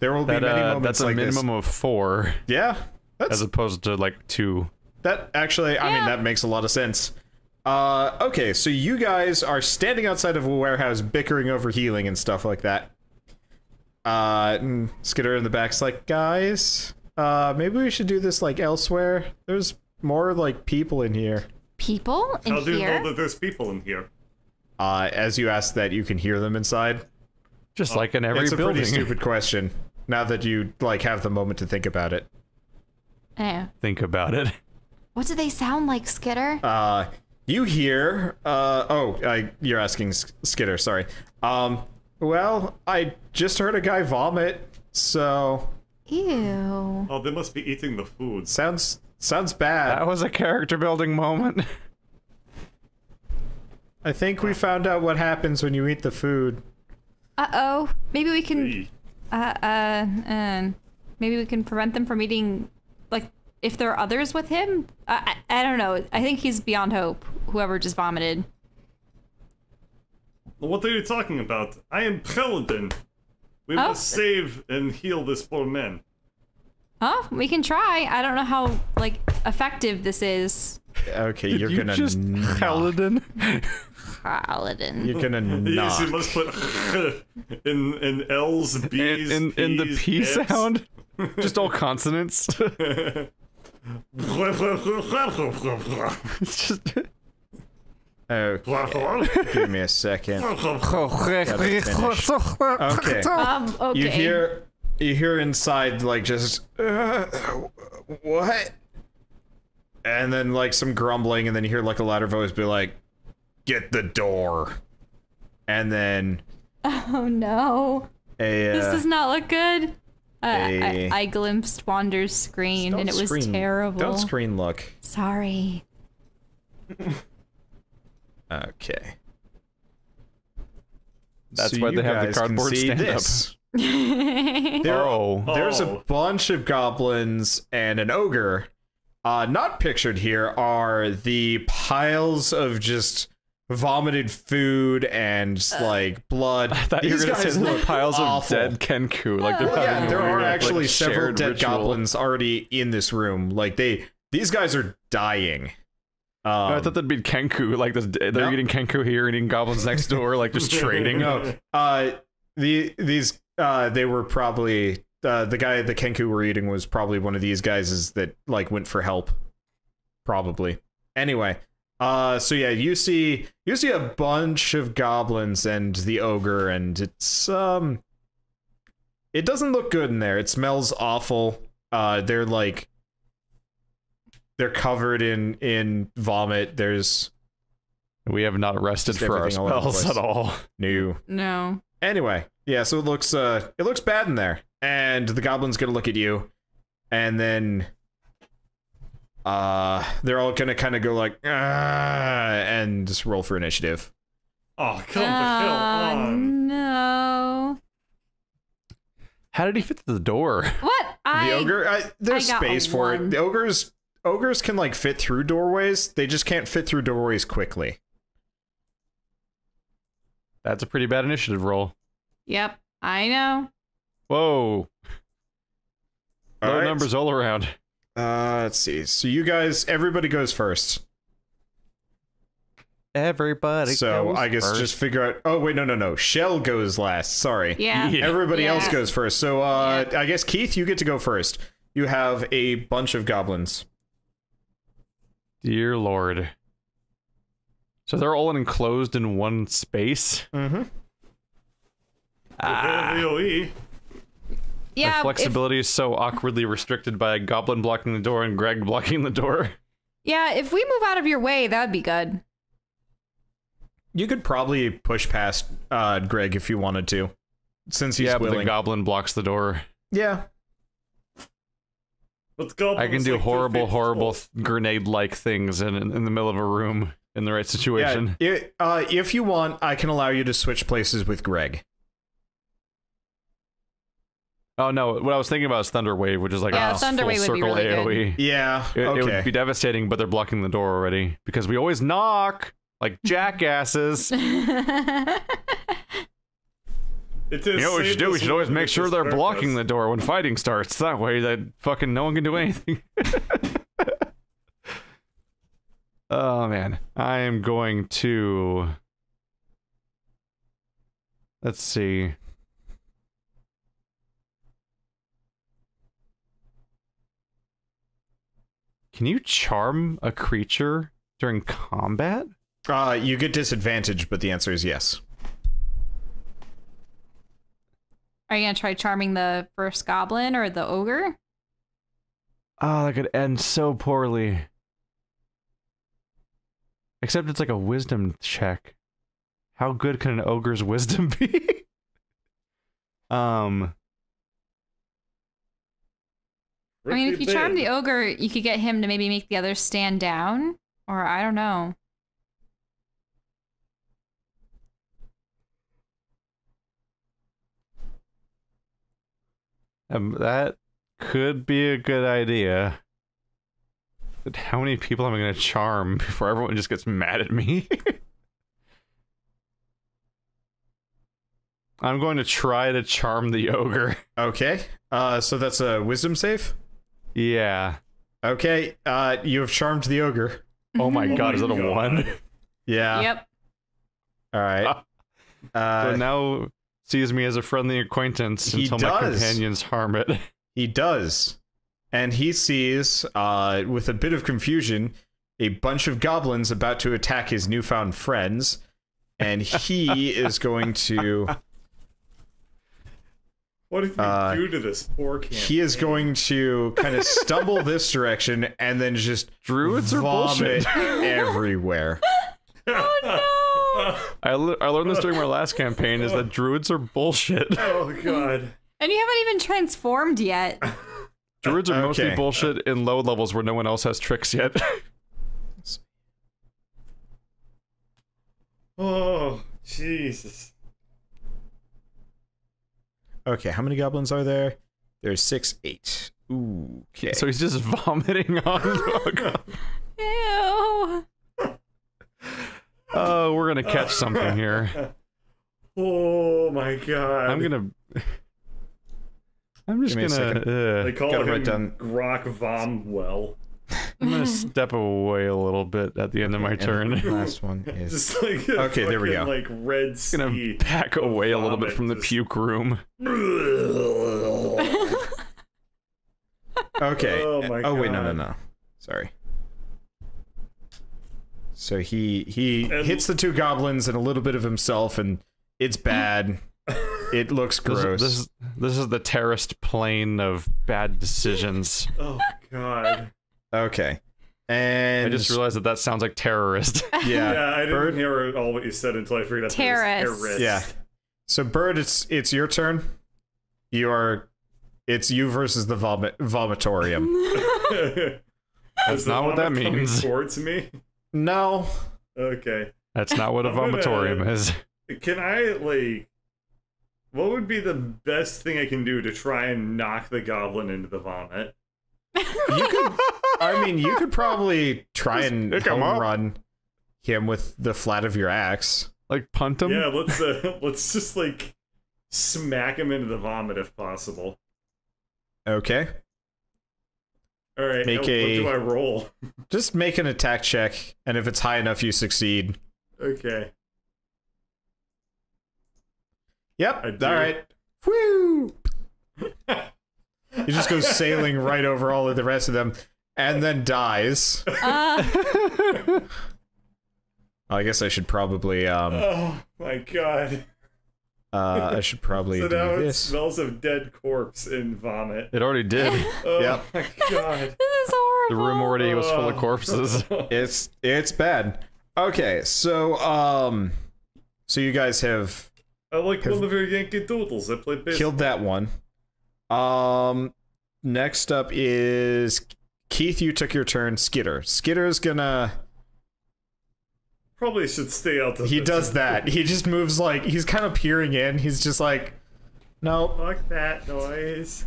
There will be many moments that's a like minimum this. of 4. Yeah, As opposed to, like, 2. that actually, I mean, that makes a lot of sense. Okay, so you guys are standing outside of a warehouse bickering over healing and stuff like that. Skitter in the back's like, guys, maybe we should do this, like, elsewhere. There's more, like, people in here. People in How do you here? know that there's people in here? As you ask that, you can hear them inside. Just like in every It's a building. pretty stupid question, now that you, like, have the moment to think about it. Yeah. Think about it. What do they sound like, Skitter? You hear, you're asking Skitter, sorry. Well, I just heard a guy vomit, so... Ew. Oh, they must be eating the food. Sounds bad. That was a character building moment. I think we found out what happens when you eat the food. Uh-oh. Maybe we can... Eee. maybe we can prevent them from eating... Like, if there are others with him? I don't know. I think he's beyond hope. Whoever just vomited. What are you talking about? I am Paladin. We must save and heal this poor man. Oh, we can try. I don't know how, like, effective this is. Okay, you're you gonna just knock. Paladin. Paladin. You're gonna Yes, you knock. must put in L's, B's, in the P's, P F's. sound. Just all consonants. It's just... Oh, give me a second. Okay. Okay. Okay. You hear inside, like, just, what? And then, like, some grumbling, and then you hear, like, a louder voice be like, get the door. And then Oh, no. This does not look good. I glimpsed Wander's screen, and it was terrible. Don't screen look. Sorry. Okay. That's So why you they have the guys can cardboard see stand-up. this. Oh. There's a bunch of goblins and an ogre. Not pictured here are the piles of just vomited food and like blood. I thought you were These gonna say guys the look piles awful. of dead Kenku. Like they're Well, yeah, having there a are weird, actually like, several shared dead ritual. goblins already in this room. Like these guys are dying. I thought that'd be Kenku. Like this, they're No. eating Kenku here and eating goblins next door, like just trading. No, they were probably the guy the Kenku were eating was probably one of these guys that like went for help. Probably. Anyway, so yeah, you see a bunch of goblins and the ogre, and it's it doesn't look good in there. It smells awful. They're covered in vomit. We have not rested Just for our everything all over the spells place. at all. new. No. Anyway, yeah, so it looks bad in there. And the goblin's gonna look at you, and then they're all gonna kind of go like and just roll for initiative. Oh, come the hell on. No. How did he fit through the door? What? The ogre, there's I got space a for it. one. The ogres can like fit through doorways. They just can't fit through doorways quickly. That's a pretty bad initiative roll. Yep, I know. Whoa. All Low right. numbers all around. Let's see. So you guys, everybody goes first. Everybody So goes I guess first. just figure out. Oh wait, no. Shell goes last. Sorry. Yeah. Yeah. Everybody Yeah. else goes first. So Yeah. I guess Keith, you get to go first. You have a bunch of goblins. Dear Lord. So they're all enclosed in one space? Mm-hmm. AOE. Yeah. My if- flexibility is so awkwardly restricted by a goblin blocking the door and Greg blocking the door. yeah, if we move out of your way, that'd be good. You could probably push past Greg if you wanted to, since he's But the willing. goblin blocks the door. Yeah. Let's go. I can do like horrible grenade-like things in the middle of a room in the right situation. Yeah, if you want, I can allow you to switch places with Greg. Oh no, what I was thinking about is Thunder Wave, which is like a Thunder full Wave would be circle really AoE. Yeah, It would be devastating, but they're blocking the door already. Because we always knock! Like jackasses! It You know what we should do? We should always make sure they're blocking the door when fighting starts. That way that fucking no one can do anything. Oh man. I am going to... Let's see. Can you charm a creature during combat? You get disadvantage, but the answer is yes. Are you gonna try charming the first goblin or the ogre? Oh, that could end so poorly. Except it's like a wisdom check. How good can an ogre's wisdom be? I mean, if you charm the ogre, you could get him to maybe make the others stand down, or I don't know. That could be a good idea. But how many people am I going to charm before everyone just gets mad at me? I'm going to try to charm the ogre. Okay. So that's a wisdom save? Yeah. Okay. You have charmed the ogre. Oh my god, is that a 1? Yeah. Yep. All right. So now sees me as a friendly acquaintance until my companions harm it. He does. And he sees, with a bit of confusion, a bunch of goblins about to attack his newfound friends. And he is going to... What did you do to this poor campaign? He is going to kind of stumble this direction and then just Druids are vomit bullshit. everywhere. Oh no! I learned this during my last campaign, is that druids are bullshit. Oh god. And you haven't even transformed yet. Druids are mostly Okay. bullshit in low levels where no one else has tricks yet. Oh, Jesus. Okay, how many goblins are there? There's 6, 8. Ooh, okay. So he's just vomiting on the Ew. Oh, we're gonna catch something here. Oh my god. I'm just Give me a second. They call Gotta him write down- Grok Vomwell. I'm gonna step away a little bit at the end of my turn. And the last one is... Just like a Okay, there we fucking, go. like red Gonna sea. back away a little bit vomit, from the just- puke room. Okay. Oh my Oh wait, no, God. no. Sorry. So he And- hits the 2 goblins and a little bit of himself, and it's bad. It looks gross. This is the terrorist plane of bad decisions. Oh god. Okay. And I just realized that sounds like terrorist. yeah, Yeah, I didn't Bird. hear all what you said until I figured out that it was Terrorist. terrorist. Yeah. So Bird, it's your turn. It's you versus the Vomitorium. That's not what that means. Towards me. No. Okay. That's not what a I'm gonna- vomitorium is. Can I like? What would be the best thing I can do to try and knock the goblin into the vomit? You could. I mean, you could probably try and pick 'em home up. run him with the flat of your axe. Like punt him? Yeah, let's just like smack him into the vomit if possible. Okay. All right. Make what a- do I roll? Just make an attack check, and if it's high enough, you succeed. Okay. Yep. I do. All right. Woo! He just goes sailing right over all of the rest of them, and then dies. I guess I should probably Oh my god. I should probably So do now it this. smells of dead corpse in vomit. It already did. Oh Yep. my god. This is horrible. The room already was full of corpses. It's bad. Okay, so So you guys have I like one of your Yankee Doodles. I play baseball. killed that one. Next up is Keith. You took your turn. Skitter's gonna. Probably should stay out of He this. does that. He just moves like he's kind of peering in. He's just like, nope. Fuck that noise.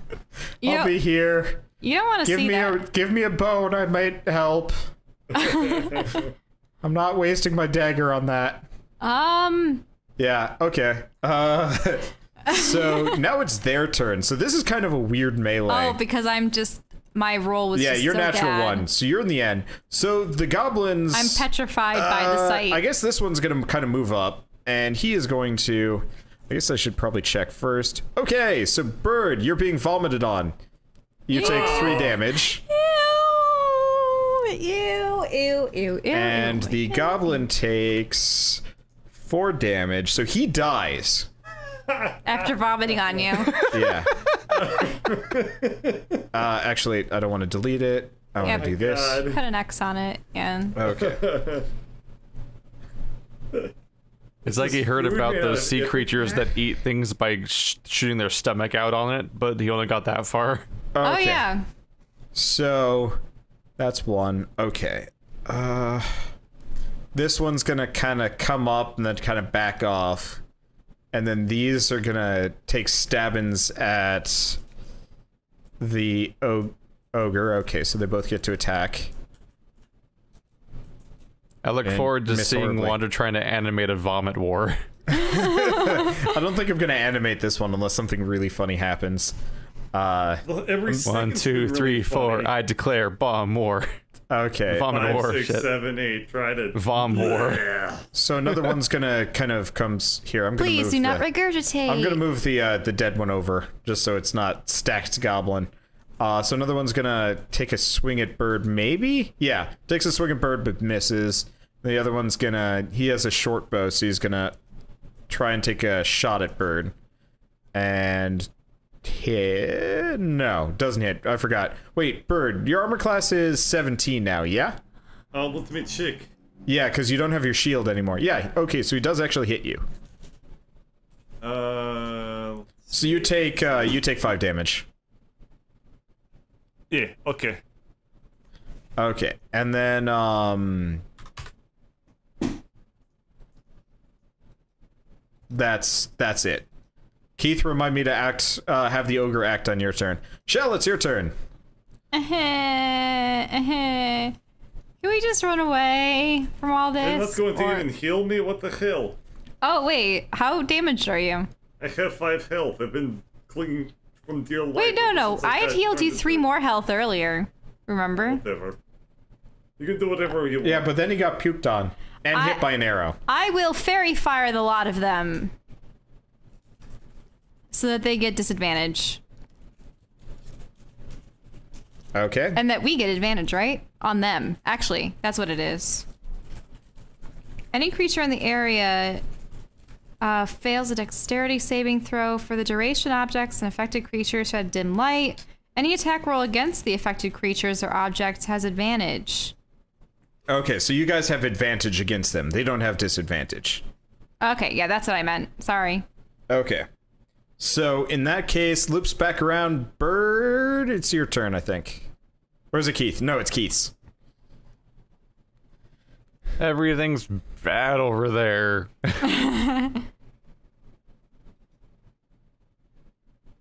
I'll be here. You don't want to see that. Give me a bone. I might help. I'm not wasting my dagger on that. Yeah. Okay. So now it's their turn. So this is kind of a weird melee. Oh, because my roll was just you're so natural bad. one. So you're in the end. So the goblins. I'm petrified by the sight. I guess this one's gonna kind of move up, and he is going to. I guess I should probably check first. Okay, so Bird, you're being vomited on. You take 3 damage. Ew. And the goblin takes 4 damage, so he dies. After vomiting on you. Yeah. Actually, I don't want to delete it. I want to do this. God. Put an X on it, and Okay. It's like he heard food about made out those of sea it. creatures that eat things by shooting their stomach out on it, but he only got that far. oh Okay. yeah. So that's one. Okay. This one's gonna kind of come up and then kind of back off, and then these are gonna take stabbings at the ogre. Okay, so they both get to attack. I look And forward to miss seeing horribly. Wander trying to animate a vomit war. I don't think I'm gonna animate this one unless something really funny happens. Well, every 1, second's 2, been 3, really 4. funny. I declare bomb war. Okay. Vomit 5, war. 6, Shit. 7, 8. Try to. Vom war. Yeah. So another one's gonna kind of comes here. I'm gonna Please move do not the- regurgitate. I'm gonna move the dead one over just so it's not stacked goblin. So another one's gonna take a swing at Bird, maybe? Yeah, takes a swing at Bird but misses. The other one's gonna, he has a short bow, so he's gonna try and take a shot at Bird. And hit, no, doesn't hit, I forgot. Wait, Bird, your armor class is 17 now, yeah? Let me check. Yeah, because you don't have your shield anymore. Yeah, okay, so he does actually hit you. So you take 5 damage. Yeah, okay. Okay, and then that's it. Keith, remind me to have the ogre act on your turn. Shell, it's your turn. Can we just run away from all this? They're not going to Or- even heal me? What the hell? Oh wait, how damaged are you? I have 5 health. I've been clinging from dear life. Wait, no. since I had healed you turned 3 into- more health earlier. Remember? Whatever. You can do whatever you want. Yeah, but then he got puked on and hit by an arrow. I will fairy fire the lot of them. So that they get disadvantage. Okay. And that we get advantage, right? On them. Actually, that's what it is. Any creature in the area fails a dexterity saving throw for the duration. Objects and affected creatures shed dim light. Any attack roll against the affected creatures or objects has advantage. Okay, so you guys have advantage against them. They don't have disadvantage. Okay, yeah, that's what I meant. Sorry. Okay. So in that case, loops back around. Bird, it's your turn, I think. Or is it Keith? No, it's Keith's. Everything's bad over there.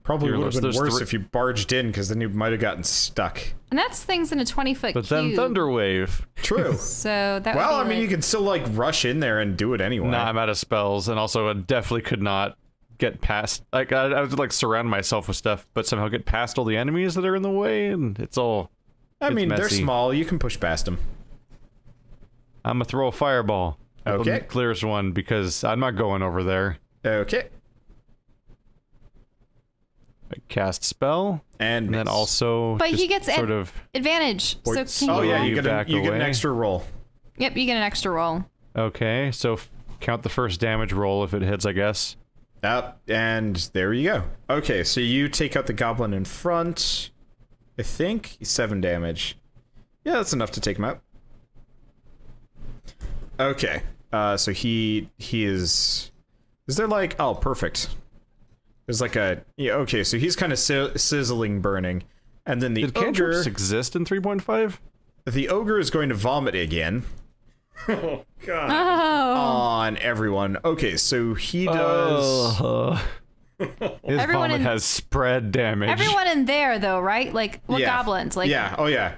Probably Here, would have been there's worse three- if you barged in, because then you might have gotten stuck. And that's things in a 20-foot But cube. then Thunderwave. True. So that Well, would I be mean, you can still, like, rush in there and do it anyway. Nah, I'm out of spells, and also I definitely could not get past. Like, I would like surround myself with stuff, but somehow get past all the enemies that are in the way, and it's all. I it's mean, they're messy. small. You can push past them. I'm gonna throw a fireball. Okay. The clearest one because I'm not going over there. Okay. I cast spell, And and then miss. also. But he just gets sort of. advantage. So can Oh, you yeah, roll? you get, back you get an away. extra roll. Yep, you get an extra roll. Okay, so count the first damage roll if it hits, I guess. Up, and there you go. Okay, so you take out the goblin in front. I think 7 damage. Yeah, that's enough to take him out. Okay, So he is there like, oh, perfect. There's like a, yeah, okay, so he's kind of sizzling, burning. And then the Did ogre... cantrips exist in 3.5? The ogre is going to vomit again. Oh, God. Oh. On everyone. Okay, so he does... His Everyone vomit in- has spread damage. Everyone in there, though, right? Like, what Yeah. goblins? Like, Yeah, oh yeah.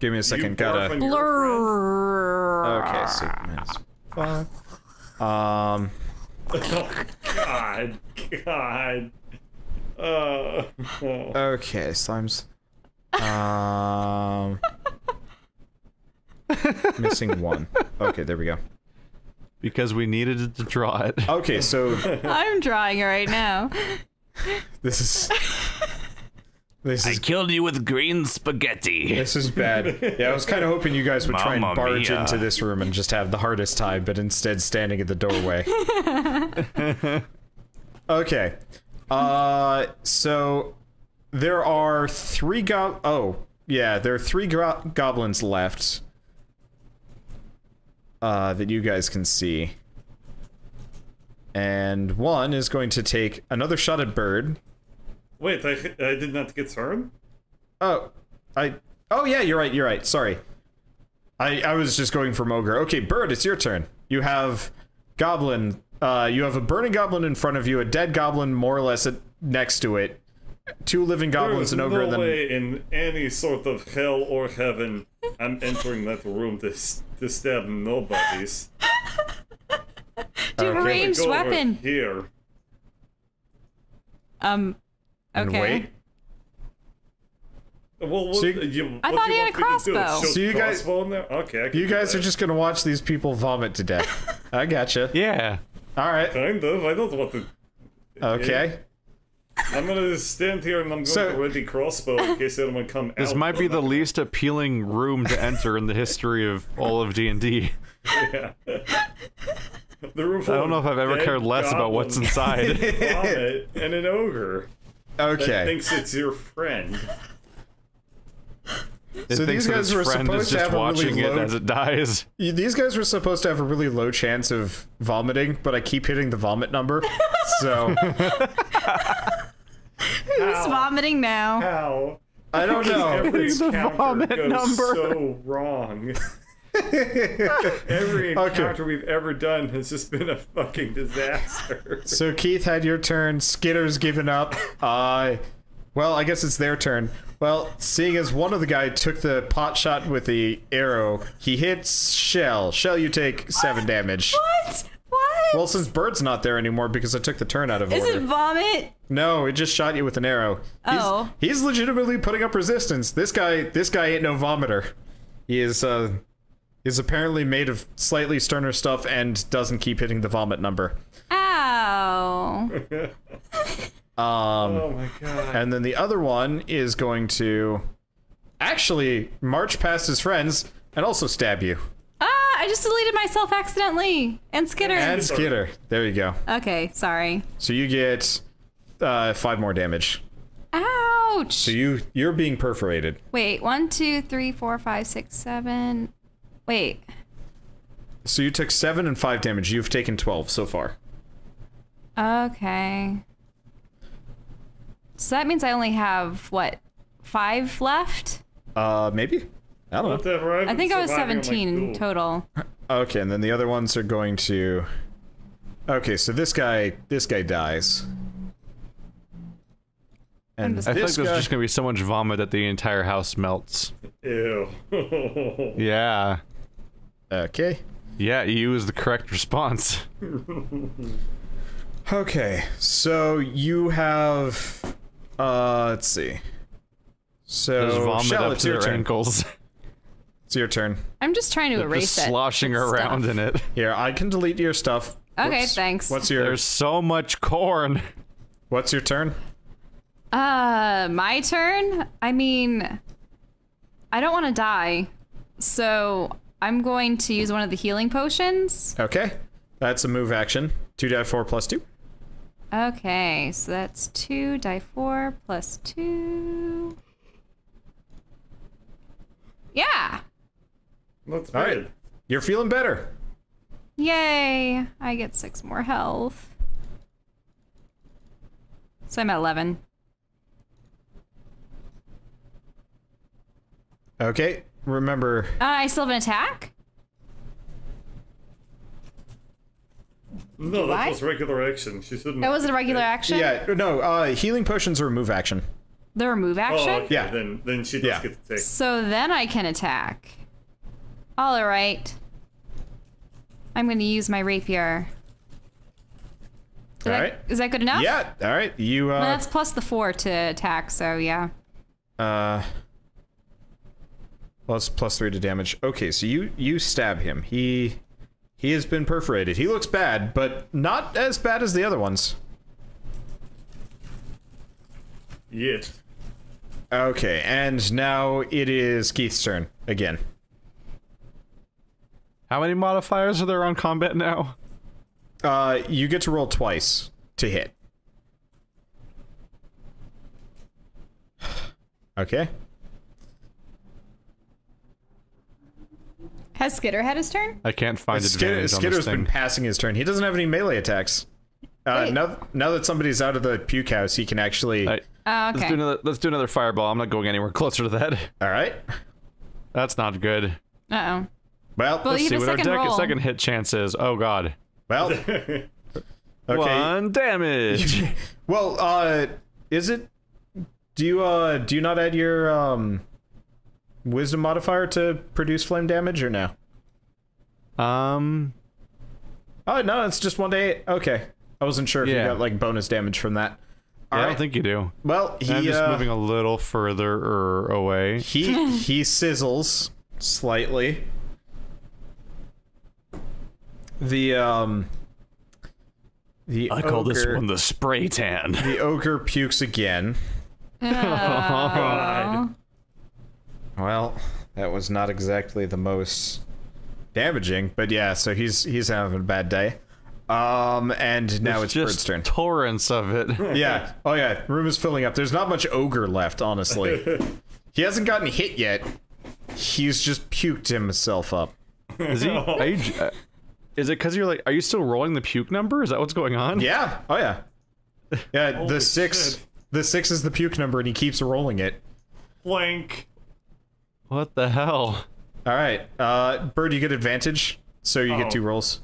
Give me a second, You gotta... barf on your blur. Okay, so minus 5. Oh, God. God. Okay, slimes. Missing 1. Okay, there we go. Because we needed to draw it. Okay, so I'm drawing it right now. this is killed you with green spaghetti. this is bad. Yeah, I was kind of hoping you guys would try and Mamma barge mia. into this room and just have the hardest time, but instead standing at the doorway. Okay. So there are 3 there are 3 goblins left. That you guys can see. And one is going to take another shot at Bird. Wait, I did not get turned? Oh, yeah, you're right, sorry. I was just going for Ogre. Okay, Bird, it's your turn. You have Goblin, you have a burning goblin in front of you, a dead goblin more or less next to it, 2 living goblins, an ogre, no and then... way in any sort of hell or heaven I'm entering that room to stab nobodies. Do you have a Okay. ranged Go over weapon? here. And Okay. wait. Well, So I thought he had a crossbow. So you guys- crossbow in there? Okay, I can You do guys that. are just gonna watch these people vomit to death. I gotcha. Yeah. Alright. Kind of. I don't want to. Okay. I'm gonna just stand here and I'm going So- to ready crossbow in case anyone come out. This might be the least appealing room to enter in the history of all of D&D. Yeah. The room I don't know if I've ever cared less about what's inside. Vomit and an ogre that Okay. thinks it's your friend. It So thinks these that guys its were friend supposed is to just have a really watching it low- as it dies. These guys were supposed to have a really low chance of vomiting, but I keep hitting the vomit number. So Who's vomiting now? How? I don't know. Every The encounter vomit goes number. so wrong. Every encounter we've ever done has just been a fucking disaster. So Keith had your turn. Skitter's given up. Well, I guess it's their turn. Well, seeing as one of the guy took the pot shot with the arrow, he hits Shell. Shell, you take 7 damage. What? What? Well, since Bird's not there anymore because I took the turn out of Is order. it vomit? No, it just shot you with an arrow. Oh. He's legitimately putting up resistance. This guy ain't no vomiter. He is apparently made of slightly sterner stuff and doesn't keep hitting the vomit number. Ow. Oh my god. And then the other one is going to actually march past his friends and also stab you. I just deleted myself accidentally. And Skitter. And Skitter. There you go. Okay, sorry. So you get 5 more damage. Ouch. So you're being perforated. Wait, 1, 2, 3, 4, 5, 6, 7. Wait. So you took 7 and 5 damage. You've taken 12 so far. Okay. So that means I only have, what, 5 left? Maybe? I don't know. Whatever, I've I been think I was surviving on my 17 tool. total. Okay, and then the other ones are going to... Okay, so this guy dies. And I feel like this there's guy... just gonna be so much vomit that the entire house melts. Ew. Yeah. Okay. Yeah, you is the correct response. Okay, so you have... let's see. There's So, vomit Shell, up it's to your their turn. ankles. It's your turn. I'm just trying to erase Just it. sloshing with around stuff. in it. Here, I can delete your stuff. Okay, Whoops. thanks. What's your There's so much corn. What's your turn? My turn? I mean, I don't want to die. So I'm going to use one of the healing potions. Okay. That's a move action. 2d4 plus 2. Okay, so that's 2 die 4 plus 2. Yeah. That's All good. right. You're feeling better. Yay! I get 6 more health. So I'm at 11. Okay, remember. I still have an attack? No, Do that I? was regular action. She shouldn't. That wasn't a regular action? Yeah, no, healing potions are a move action. The remove action? Oh, okay. Yeah. Then she does get to take. So then I can attack. Alright. I'm gonna use my rapier. Alright. Is that good enough? Yeah, alright. You, No, that's plus the 4 to attack, so yeah. Well, it's plus 3 to damage. Okay, so you stab him. He has been perforated. He looks bad, but not as bad as the other ones. Yes. Okay, and now it is Keith's turn again. How many modifiers are there on combat now? You get to roll twice to hit. Okay. Has Skitter had his turn? I can't find advantage on Skitter's this been thing. passing his turn. He doesn't have any melee attacks. Wait. Now that somebody's out of the puke house, he can actually... Alright, Oh, okay. let's do another fireball. I'm not going anywhere closer to that. Alright. That's not good. Uh-oh. Well, Well, Let's you see have a what our second roll. second hit chance is. Oh god. well... Okay. 1 damage. Well, is it... Do you not add your, wisdom modifier to produce flame damage, or no? Oh, no, it's just 1 to 8. Okay. I wasn't sure if you got, like, bonus damage from that. I Alright. don't think you do. Well, I'm just moving a little further away. He sizzles slightly. The I call this ogre- one the spray tan. The ogre pukes again. Oh. Well, that was not exactly the most damaging, but yeah, so he's having a bad day. And now it's Bird's just turn. torrents of it. Yeah. Oh yeah, room is filling up. There's not much ogre left, honestly. He hasn't gotten hit yet. He's just puked himself up. Is he? Is it because you're like? Are you still rolling the puke number? Is that what's going on? Yeah. Oh yeah. Yeah. Holy the 6. shit. The 6 is the puke number, and he keeps rolling it. Flank. What the hell? All right. Bird, you get advantage, so you get 2 rolls.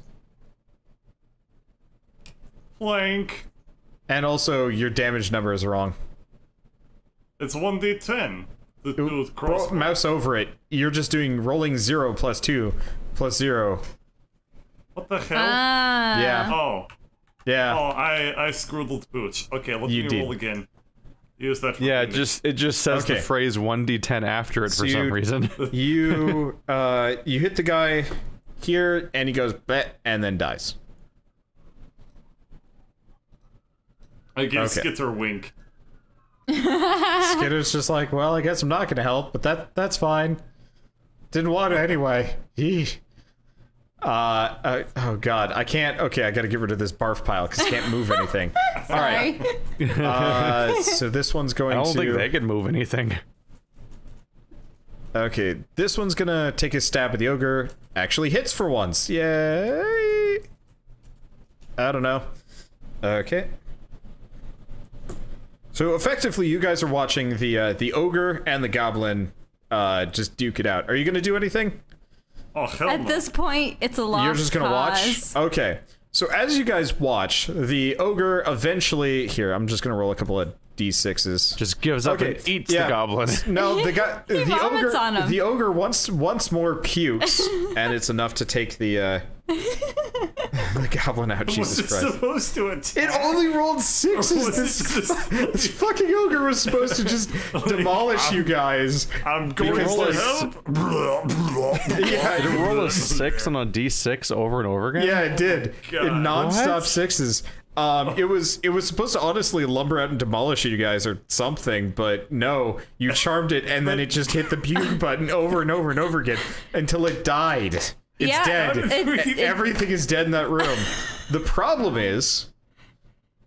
Flank. And also, your damage number is wrong. It's 1d10. The do with crossbow. Mouse over it. You're just doing rolling 0 plus 2 plus 0. What the hell? Yeah. Oh. Yeah. Oh, I screwed the pooch. Okay, let You me did. roll again. Use that for Yeah, it damage. just says Okay. the phrase 1d10 after it So for some reason. You hit the guy here, and he goes bleh, and then dies. I give Okay. Skitter a wink. Skitter's just like, well, I guess I'm not gonna help, but that's fine. Didn't want to anyway. Eesh. Oh god, I can't. Okay, I gotta get rid of this barf pile because I can't move anything. All right. So this one's going I don't to. think they can move anything. Okay, this one's gonna take a stab at the ogre. Actually hits for once. Yay! I don't know. Okay. So effectively, you guys are watching the ogre and the goblin just duke it out. Are you gonna do anything? Oh, hell At no. this point, it's a lost You're just gonna cause. watch? Okay. So as you guys watch, the ogre eventually... Here, I'm just gonna roll a couple of d6s. Just gives up Okay, and eats yeah. the goblin. No, the guy... the vomits ogre, on him. The ogre once more pukes, and it's enough to take the goblin out. Was Jesus it Christ. supposed to attack? It only rolled 6s! Was it This fucking ogre was supposed to just demolish you guys. I'm going Because for there's- help. Yeah, Did it roll a 6 on a d6 over and over again? Yeah, it did. God. In non-stop What? 6s. It was supposed to honestly lumber out and demolish you guys or something, but no, you charmed it and then it just hit the puke button over and over and over again until it died. It's Yeah, dead. it- Everything is dead in that room. The problem is,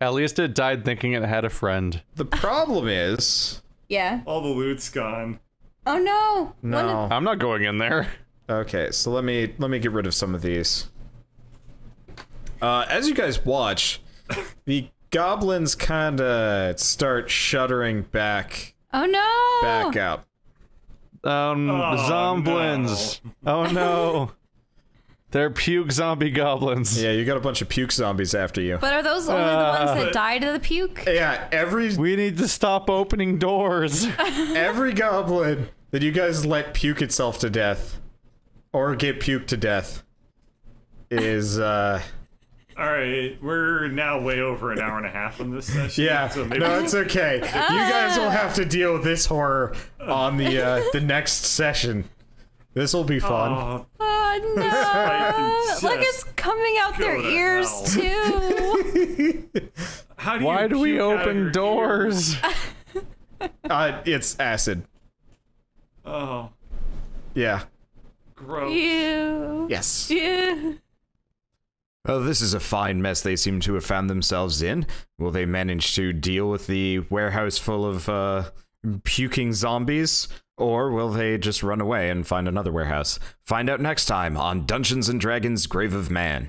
At least it died thinking it had a friend. Yeah. All the loot's gone. Oh no. no. I'm not going in there. Okay, so let me get rid of some of these. As you guys watch, the goblins kind of start shuddering back Oh no! up. Zomblins. no. Oh no. They're puke zombie goblins. Yeah, you got a bunch of puke zombies after you. But are those only the ones that died of the puke? Yeah, We need to stop opening doors. every goblin that you guys let puke itself to death, or get puked to death, is Alright, we're now way over an hour and a half on this session. yeah. So maybe No, it's okay. You guys will have to deal with this horror on the next session. This will be fun. Oh no! Just Like it's coming out their go to ears hell. too. How do Why you do we puke out of open your doors? It's acid. Oh, Yeah. gross. Ew. Yes. Ew. Oh, this is a fine mess they seem to have found themselves in. Will they manage to deal with the warehouse full of, puking zombies? Or will they just run away and find another warehouse? Find out next time on Dungeons & Dragons: Grave of Man.